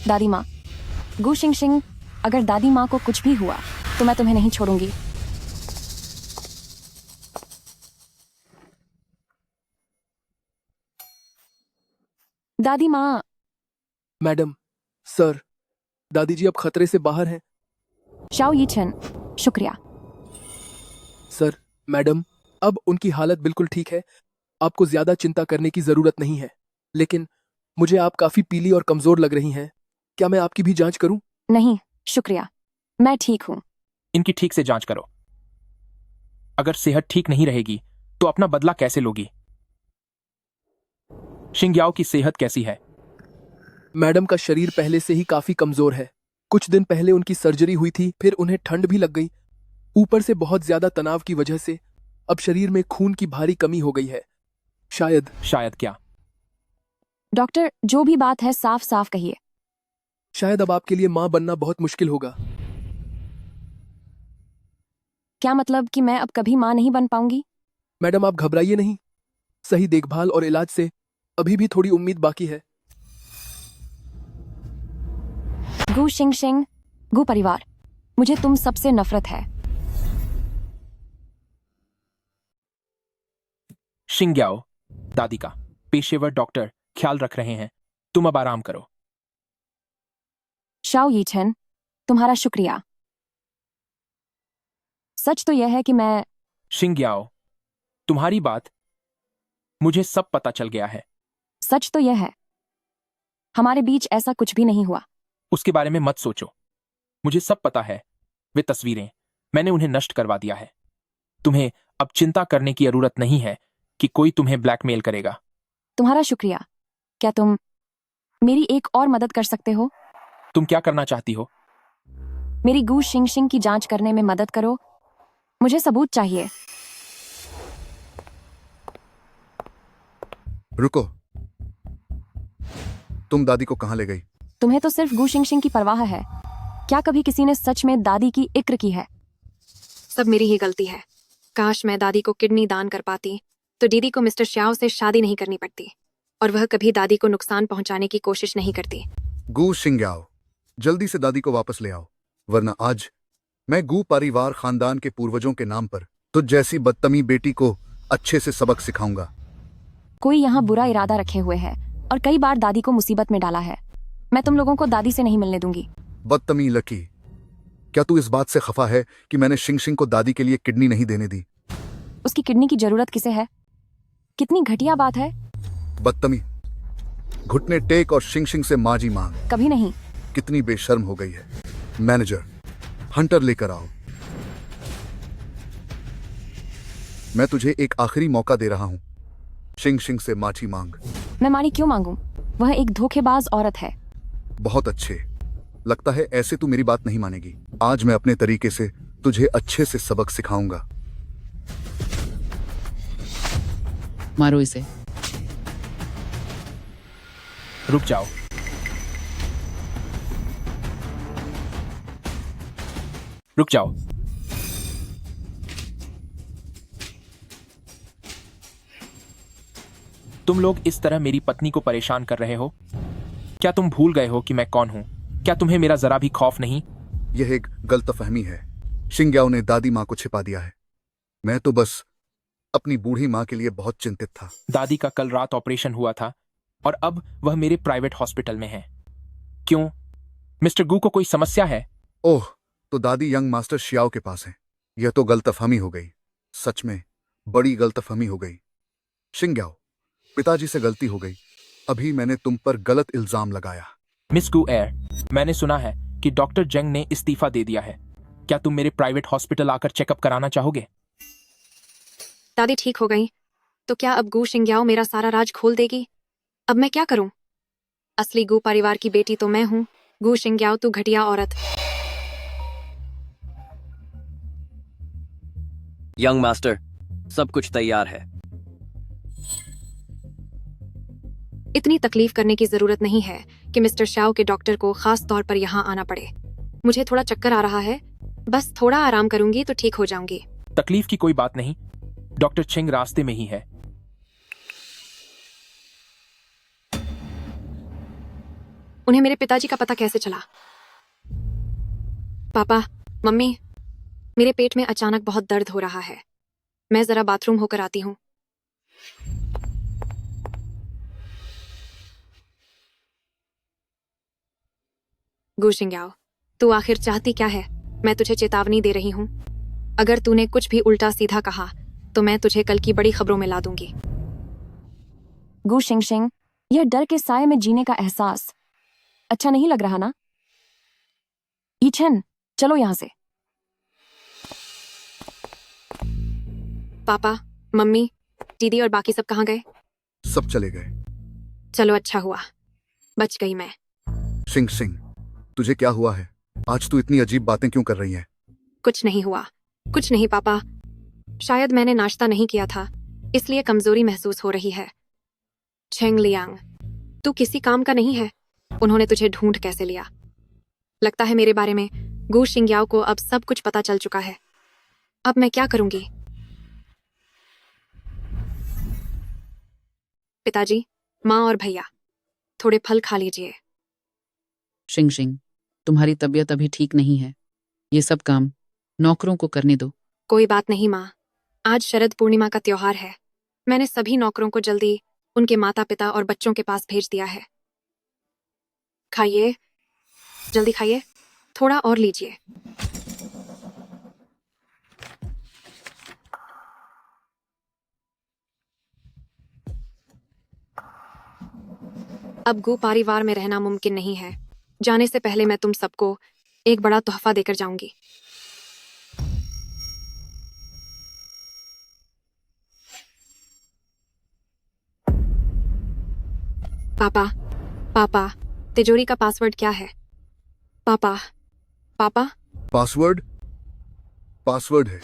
दादी माँ। गू शिंगशिंग, अगर दादी माँ को कुछ भी हुआ तो मैं तुम्हें नहीं छोड़ूंगी। दादी माँ। मैडम, सर, दादी जी अब खतरे से बाहर हैं। शाओ यीचन, शुक्रिया। सर, मैडम, अब उनकी हालत बिल्कुल ठीक है। आपको ज्यादा चिंता करने की जरूरत नहीं है। लेकिन मुझे आप काफी पीली और कमजोर लग रही हैं। क्या मैं आपकी भी जांच करूं? नहीं, शुक्रिया, मैं ठीक हूँ। इनकी ठीक से जांच करो। अगर सेहत ठीक नहीं रहेगी तो अपना बदला कैसे लोगी? शिंग्याओ की सेहत कैसी है? मैडम का शरीर पहले से ही काफी कमजोर है। कुछ दिन पहले उनकी सर्जरी हुई थी, फिर उन्हें ठंड भी लग गई। ऊपर से बहुत ज्यादा तनाव की वजह से अब शरीर में खून की भारी कमी हो गई है। शायद क्या? डॉक्टर, जो भी बात है साफ साफ कहिए। शायद अब आपके लिए मां बनना बहुत मुश्किल होगा। क्या मतलब कि मैं अब कभी मां नहीं बन पाऊंगी? मैडम, आप घबराइए नहीं। सही देखभाल और इलाज से अभी भी थोड़ी उम्मीद बाकी है। गू शिंगशिंग, गू परिवार, मुझे तुम सबसे नफरत है। शिंग्याओ, दादी का पेशेवर डॉक्टर ख्याल रख रहे हैं। तुम अब आराम करो। शाओ यीचन, तुम्हारा शुक्रिया। सच तो यह है कि मैं शिंग्याओ, तुम्हारी बात मुझे सब पता चल गया है। सच तो यह है, हमारे बीच ऐसा कुछ भी नहीं हुआ। उसके बारे में मत सोचो, मुझे सब पता है। वे तस्वीरें, मैंने उन्हें नष्ट करवा दिया है। तुम्हें अब चिंता करने की जरूरत नहीं है कि कोई तुम्हें ब्लैकमेल करेगा। तुम्हारा शुक्रिया। क्या तुम मेरी एक और मदद कर सकते हो? तुम क्या करना चाहती हो? मेरी गू शिंगशिंग की जांच करने में मदद करो। मुझे सबूत चाहिए। रुको, तुम दादी को कहाँ ले गई? तुम्हें तो सिर्फ गू शिंगशिंग की परवाह है। क्या कभी किसी ने सच में दादी की इक्र की है? सब मेरी ही गलती है। काश मैं दादी को किडनी दान कर पाती तो दीदी को मिस्टर श्याओ से शादी नहीं करनी पड़ती और वह कभी दादी को नुकसान पहुंचाने की कोशिश नहीं करती। गू शिंग्याओ, जल्दी से दादी को वापस ले आओ, वरना आज मैं गू परिवार खानदान के पूर्वजों के नाम पर तुझ जैसी बदतमी बेटी को अच्छे से सबक सिखाऊंगा। कोई यहाँ बुरा इरादा रखे हुए है और कई बार दादी को मुसीबत में डाला है। मैं तुम लोगों को दादी से नहीं मिलने दूंगी। बदतमी लकी, क्या तू इस बात से खफा है कि मैंने शिंगशिंग को दादी के लिए किडनी नहीं देने दी? उसकी किडनी की जरूरत किसे है? कितनी घटिया बात है। बदतमी, घुटने टेक और शिंगशिंग से माजी मांग। कभी नहीं। कितनी बेशर्म हो गई है। मैनेजर, हंटर लेकर आओ। मैं तुझे एक आखिरी मौका दे रहा हूं। शिंग शिंग से माफी मांग। मैं मारी क्यों मांगूं? वह एक धोखेबाज औरत है। बहुत अच्छे। लगता है ऐसे तू मेरी बात नहीं मानेगी। आज मैं अपने तरीके से तुझे अच्छे से सबक सिखाऊंगा। मारो इसे। रुक जाओ। रुक जाओ। तुम लोग इस तरह मेरी पत्नी को परेशान कर रहे हो? क्या तुम भूल गए हो कि मैं कौन हूं? क्या तुम्हें मेरा जरा भी खौफ नहीं? यह एक गलतफहमी है। शिंग्याओ ने दादी माँ को छिपा दिया है। मैं तो बस अपनी बूढ़ी माँ के लिए बहुत चिंतित था। दादी का कल रात ऑपरेशन हुआ था और अब वह मेरे प्राइवेट हॉस्पिटल में है। क्यों? मिस्टर गू को कोई समस्या है? ओह, तो दादी यंग मास्टर शियाओ के पास है। यह तो गलतफहमी हो गई। सच में बड़ी गलतफहमी हो गई। शिंग्याओ, पिताजी से गलती हो गई। अभी मैंने तुम पर गलत इल्जाम लगाया। मिस गू एयर, मैंने सुना है कि डॉक्टर जेंग ने इस्तीफा दे दिया है। क्या तुम मेरे प्राइवेट हॉस्पिटल आकर चेकअप कराना चाहोगे? दादी ठीक हो गई तो क्या अब गू शिंग्याओ मेरा सारा राज खोल देगी? अब मैं क्या करूं? असली गू परिवार की बेटी तो मैं हूं। गू शिंग्याओ, तू घटिया औरत। यंग मास्टर, सब कुछ तैयार है। इतनी तकलीफ करने की जरूरत नहीं है कि मिस्टर शाओ के डॉक्टर को खास तौर पर यहाँ आना पड़े। मुझे थोड़ा चक्कर आ रहा है, बस थोड़ा आराम करूंगी तो ठीक हो जाऊंगी। तकलीफ की कोई बात नहीं, डॉक्टर छिंग रास्ते में ही है। उन्हें मेरे पिताजी का पता कैसे चला? पापा, मम्मी, मेरे पेट में अचानक बहुत दर्द हो रहा है। मैं जरा बाथरूम होकर आती हूँ। गू शिंग्याओ, तू आखिर चाहती क्या है? मैं तुझे चेतावनी दे रही हूँ। अगर तूने कुछ भी उल्टा सीधा कहा तो मैं तुझे कल की बड़ी खबरों में ला दूंगी। गू शिंग शिंग, यह डर के साए में जीने का एहसास अच्छा नहीं लग रहा ना? ईचन, चलो यहां से। पापा, मम्मी, दीदी और बाकी सब कहाँ गए? सब चले गए। चलो अच्छा हुआ, बच गई मैं। शिंग शिंग, तुझे क्या हुआ है? आज तू इतनी अजीब बातें क्यों कर रही है? कुछ नहीं हुआ। कुछ नहीं पापा, शायद मैंने नाश्ता नहीं किया था, इसलिए कमजोरी महसूस हो रही है। छेंग लियांग, तू किसी काम का नहीं है। उन्होंने तुझे ढूंढ कैसे लिया? लगता है मेरे बारे में गू शिंग्याओ को अब सब कुछ पता चल चुका है। अब मैं क्या करूंगी? पिताजी, माँ और भैया, थोड़े फल खा लीजिए। शिंग शिंग, तुम्हारी तबीयत अभी ठीक नहीं है। ये सब काम नौकरों को करने दो। कोई बात नहीं माँ, आज शरद पूर्णिमा का त्योहार है। मैंने सभी नौकरों को जल्दी उनके माता पिता और बच्चों के पास भेज दिया है। खाइए, जल्दी खाइए, थोड़ा और लीजिए। अब गू परिवार में रहना मुमकिन नहीं है। जाने से पहले मैं तुम सबको एक बड़ा तोहफा देकर जाऊंगी। पापा, पापा, तिजोरी का पासवर्ड क्या है? पापा, पापा। पासवर्ड? पासवर्ड है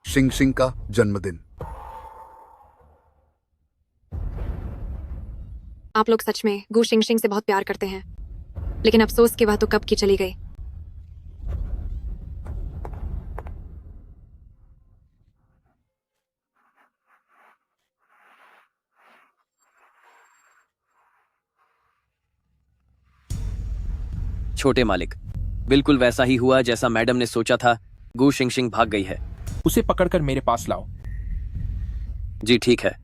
शिंग शिंग का जन्मदिन। आप लोग सच में गू शिंग शिंग से बहुत प्यार करते हैं, लेकिन अफसोस कि वह तो कब की चली गई। छोटे मालिक, बिल्कुल वैसा ही हुआ जैसा मैडम ने सोचा था। गू शिंग शिंग भाग गई है। उसे पकड़कर मेरे पास लाओ। जी ठीक है।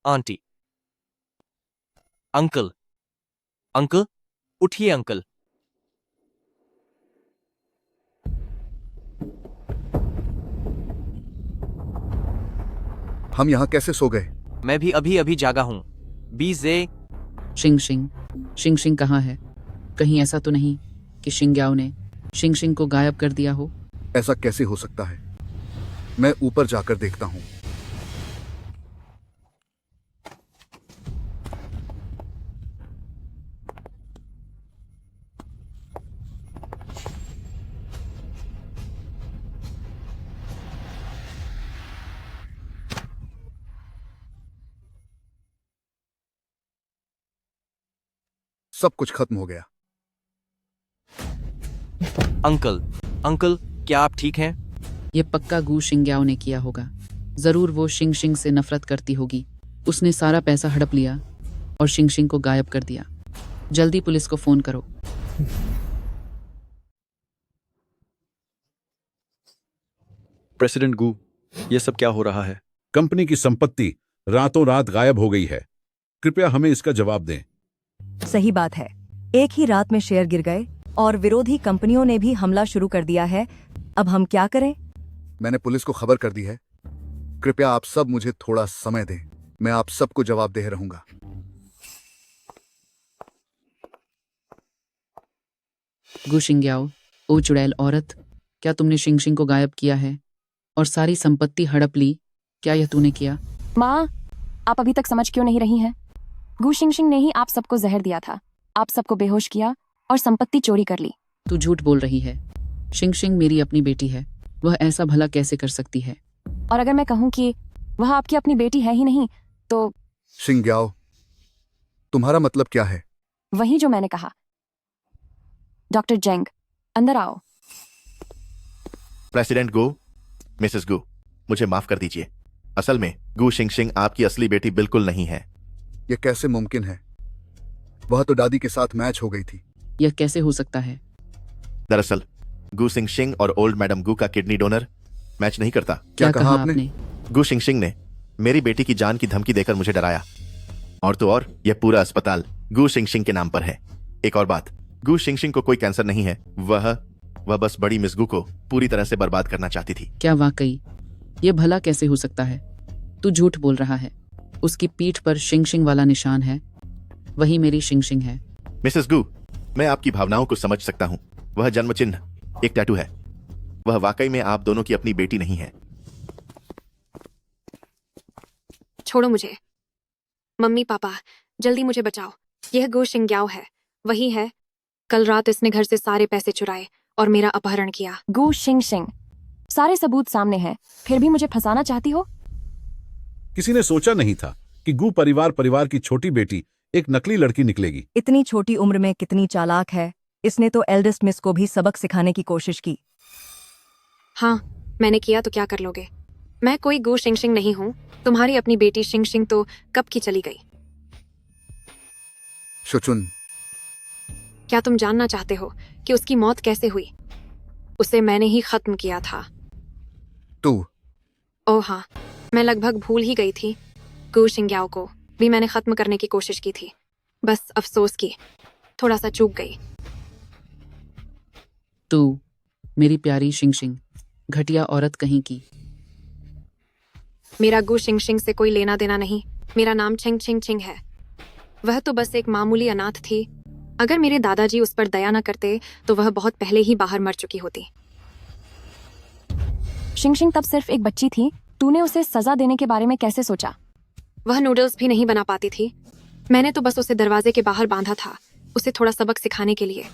आंटी, अंकल, अंकल, उठिए अंकल। हम यहाँ कैसे सो गए? मैं भी अभी अभी जागा हूं। बीजे। शिंग शिंग, शिंग शिंग कहाँ है? कहीं ऐसा तो नहीं कि शिंग्याओ ने शिंगशिंग को गायब कर दिया हो? ऐसा कैसे हो सकता है? मैं ऊपर जाकर देखता हूं। सब कुछ खत्म हो गया। अंकल, अंकल, क्या आप ठीक हैं? ये पक्का गु शिंग्याओ ने किया होगा। जरूर वो शिंगशिंग से नफरत करती होगी। उसने सारा पैसा हड़प लिया और शिंगशिंग को गायब कर दिया। जल्दी पुलिस को फोन करो। प्रेसिडेंट गु, ये सब क्या हो रहा है? कंपनी की संपत्ति रातों रात गायब हो गई है। कृपया हमें इसका जवाब दें। सही बात है। एक ही रात में शेयर गिर गए और विरोधी कंपनियों ने भी हमला शुरू कर दिया है। अब हम क्या करें? मैंने पुलिस को खबर कर दी है। कृपया आप सब मुझे थोड़ा समय दें। मैं आप सबको जवाब दे रहूंगा। गु शिंग्याओ, ओ चुड़ैल औरत, क्या तुमने शिंगशिंग को गायब किया है और सारी संपत्ति हड़प ली? क्या यह तूने किया? माँ, आप अभी तक समझ क्यों नहीं रही हैं? गु शिंगशिंग ने ही आप सबको जहर दिया था। आप सबको बेहोश किया और संपत्ति चोरी कर ली। तू झूठ बोल रही है। शिंगशिंग मेरी अपनी बेटी है। वह ऐसा भला कैसे कर सकती है? और अगर मैं कहूँ कि वह आपकी अपनी बेटी है ही नहीं तो? शिंग्याओ, तुम्हारा मतलब क्या है? वही जो मैंने कहा। डॉक्टर जेंग, अंदर आओ। प्रेसिडेंट गो, मिसेस गु, मुझे माफ कर दीजिए। असल में गु शिंगशिंग आपकी असली बेटी बिल्कुल नहीं है। यह कैसे मुमकिन है? वह तो दादी के साथ मैच हो गई थी। यह कैसे हो सकता है? दरअसल गु शिंगशिंग और ओल्ड मैडम गु का किडनी डोनर मैच नहीं करता। क्या कहा आपने? गु शिंगशिंग ने मेरी बेटी की जान की धमकी देकर मुझे डराया। और तो और यह पूरा अस्पताल गु शिंगशिंग के नाम पर है। एक और बात, गु शिंगशिंग को कोई कैंसर नहीं है। वह बस बड़ी मिस गु को पूरी तरह से बर्बाद करना चाहती थी। क्या वाकई? यह भला कैसे हो सकता है? तू झूठ बोल रहा है। उसकी पीठ पर शिंगशिंग वाला निशान है। वही मेरी शिंगशिंग है। मिसेस गु, मैं आपकी भावनाओं को समझ सकता हूँ। वह जन्म चिन्ह एक टैटू है। वह वाकई में आप दोनों की अपनी बेटी नहीं है। छोड़ो मुझे। मम्मी पापा, जल्दी मुझे बचाओ। यह गु शिंग्याओ है। वही है। कल रात इसने घर से सारे पैसे चुराए और मेरा अपहरण किया। गु शिंगशिंग, सारे सबूत सामने हैं, फिर भी मुझे फंसाना चाहती हो? किसी ने सोचा नहीं था कि गु परिवार की छोटी बेटी एक नकली लड़की निकलेगी। इतनी छोटी उम्र में कितनी चालाक है। इसने तो एल्डेस्ट मिस को भी सबक सिखाने की कोशिश की। हाँ, मैंने किया तो क्या कर लोगे? मैं कोई गु शिंगशिंग नहीं हूँ। तुम्हारी अपनी बेटी शिंगशिंग तो कब की चली गई। शुचुन, क्या तुम जानना चाहते हो कि उसकी मौत कैसे हुई? उसे मैंने ही खत्म किया था। तू? ओह हाँ, मैं लगभग भूल ही गई थी। गु शिंग्याओ को भी मैंने खत्म करने की कोशिश की थी। बस अफसोस की थोड़ा सा चूक गई। तू मेरी प्यारी शिंगशिंग, घटिया औरत कहीं की। मेरा गु शिंगशिंग से कोई लेना देना नहीं। मेरा नाम छिंग छिंग छिंग है। वह तो बस एक मामूली अनाथ थी। अगर मेरे दादाजी उस पर दया न करते तो वह बहुत पहले ही बाहर मर चुकी होती। शिंगशिंग तब सिर्फ एक बच्ची थी। तूने उसे सजा देने के बारे में कैसे सोचा? वह नूडल्स भी नहीं बना पाती थी। मैंने तो बस उसे दरवाजे के बाहर बांधा था, उसे थोड़ा सबक सिखाने के लिए।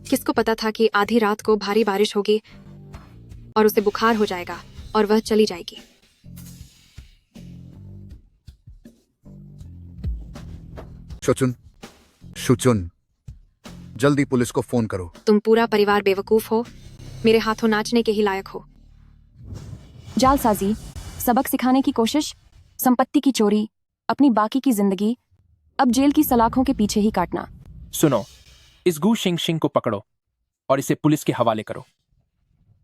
किसको पता था कि आधी रात को भारी बारिश होगी और उसे बुखार हो जाएगा और वह चली जाएगी। शुचुन, शुचुन, जल्दी पुलिस को फोन करो। तुम पूरा परिवार बेवकूफ हो। मेरे हाथों नाचने के ही लायक हो। जालसाजी, सबक सिखाने की कोशिश, संपत्ति की चोरी, अपनी बाकी की जिंदगी अब जेल की सलाखों के पीछे ही काटना। सुनो, इस गु शिंगशिंग को पकड़ो और इसे पुलिस के हवाले करो।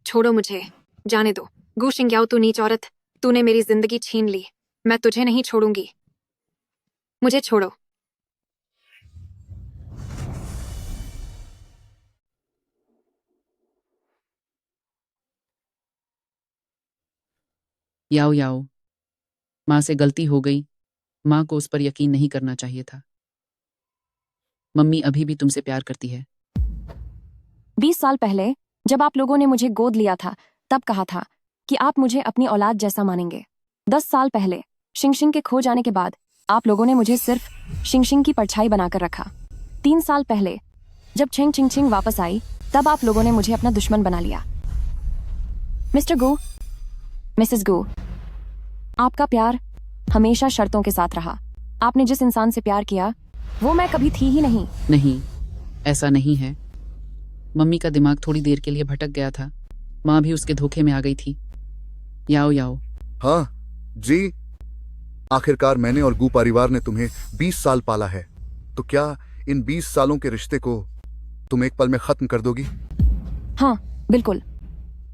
छोड़ो मुझे, जाने दो। गु शिंग्याओ, तू नीच औरत, तूने मेरी जिंदगी छीन ली। मैं तुझे नहीं छोड़ूंगी। मुझे छोड़ो। याओ याओ, माँ से गलती हो गई। माँ को उस पर यकीन नहीं करना चाहिए था। मम्मी अभी भी तुमसे प्यार करती है। 20 साल पहले जब आप लोगों ने मुझे गोद लिया था तब कहा था कि आप मुझे अपनी औलाद जैसा मानेंगे। 10 साल पहले शिंगशिंग के खो जाने के बाद आप लोगों ने मुझे सिर्फ शिंगशिंग की परछाई बनाकर रखा। 3 साल पहले जब छिंग चिंग चिंग वापस आई तब आप लोगों ने मुझे अपना दुश्मन बना लिया। मिस्टर गू, मिसेस गू, आपका प्यार हमेशा शर्तों के साथ रहा। आपने जिस इंसान से प्यार किया वो मैं कभी थी ही नहीं। नहीं, ऐसा नहीं है। मम्मी का दिमाग थोड़ी देर के लिए भटक गया था। माँ भी उसके धोखे में आ गई थी। याओ याओ। हाँ जी, आखिरकार मैंने और गू परिवार ने तुम्हें 20 साल पाला है, तो क्या इन 20 सालों के रिश्ते को तुम एक पल में खत्म कर दोगी? हाँ बिल्कुल।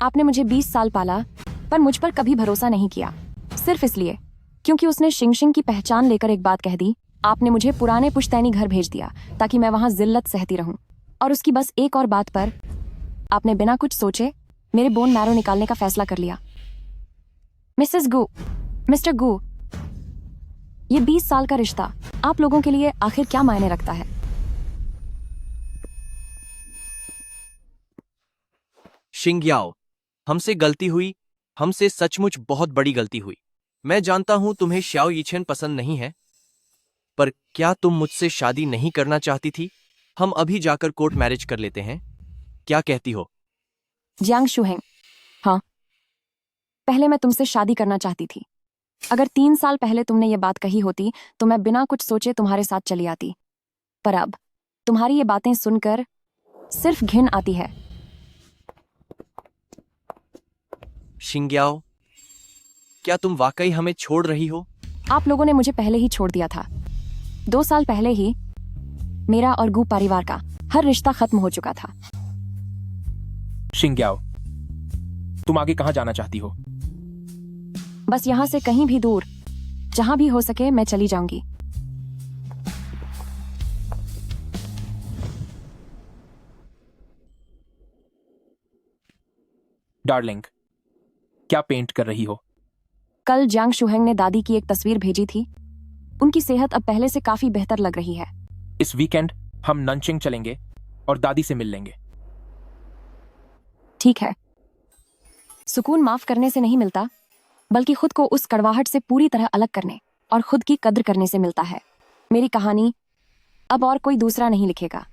आपने मुझे 20 साल पाला पर मुझ पर कभी भरोसा नहीं किया, सिर्फ इसलिए क्योंकि उसने शिंगशिंग की पहचान लेकर एक बात कह दी। आपने मुझे पुराने पुश्तैनी घर भेज दिया ताकि मैं वहां जिल्लत सहती रहूं। और उसकी बस एक और बात पर आपने बिना कुछ सोचे मेरे बोन मैरो निकालने का फैसला कर लिया। मिसेस गू, मिस्टर गू, ये 20 साल का रिश्ता आप लोगों के लिए आखिर क्या मायने रखता है? शिंगयाओ, हमसे गलती हुई, हमसे सचमुच बहुत बड़ी गलती हुई। मैं जानता हूं तुम्हें श्याओ यीचेन पसंद नहीं है, पर क्या तुम मुझसे शादी नहीं करना चाहती थी? हम अभी जाकर कोर्ट मैरिज कर लेते हैं, क्या कहती हो? जियांग शुहेंग, हाँ, पहले मैं तुमसे शादी करना चाहती थी। अगर 3 साल पहले तुमने ये बात कही होती तो मैं बिना कुछ सोचे तुम्हारे साथ चली आती, पर अब तुम्हारी ये बातें सुनकर सिर्फ घिन आती है। शिंगयाओ, क्या तुम वाकई हमें छोड़ रही हो? आप लोगों ने मुझे पहले ही छोड़ दिया था। 2 साल पहले ही मेरा और गू परिवार का हर रिश्ता खत्म हो चुका था। शिंगयाओ, तुम आगे कहाँ जाना चाहती हो? बस यहाँ से कहीं भी दूर, जहां भी हो सके मैं चली जाऊंगी। डार्लिंग, क्या पेंट कर रही हो? कल जियांग शुहेंग ने दादी की एक तस्वीर भेजी थी। उनकी सेहत अब पहले से काफी बेहतर लग रही है। इस वीकेंड हम ननचिंग चलेंगे और दादी से मिल लेंगे। ठीक है। सुकून माफ करने से नहीं मिलता, बल्कि खुद को उस कड़वाहट से पूरी तरह अलग करने और खुद की कद्र करने से मिलता है। मेरी कहानी अब और कोई दूसरा नहीं लिखेगा।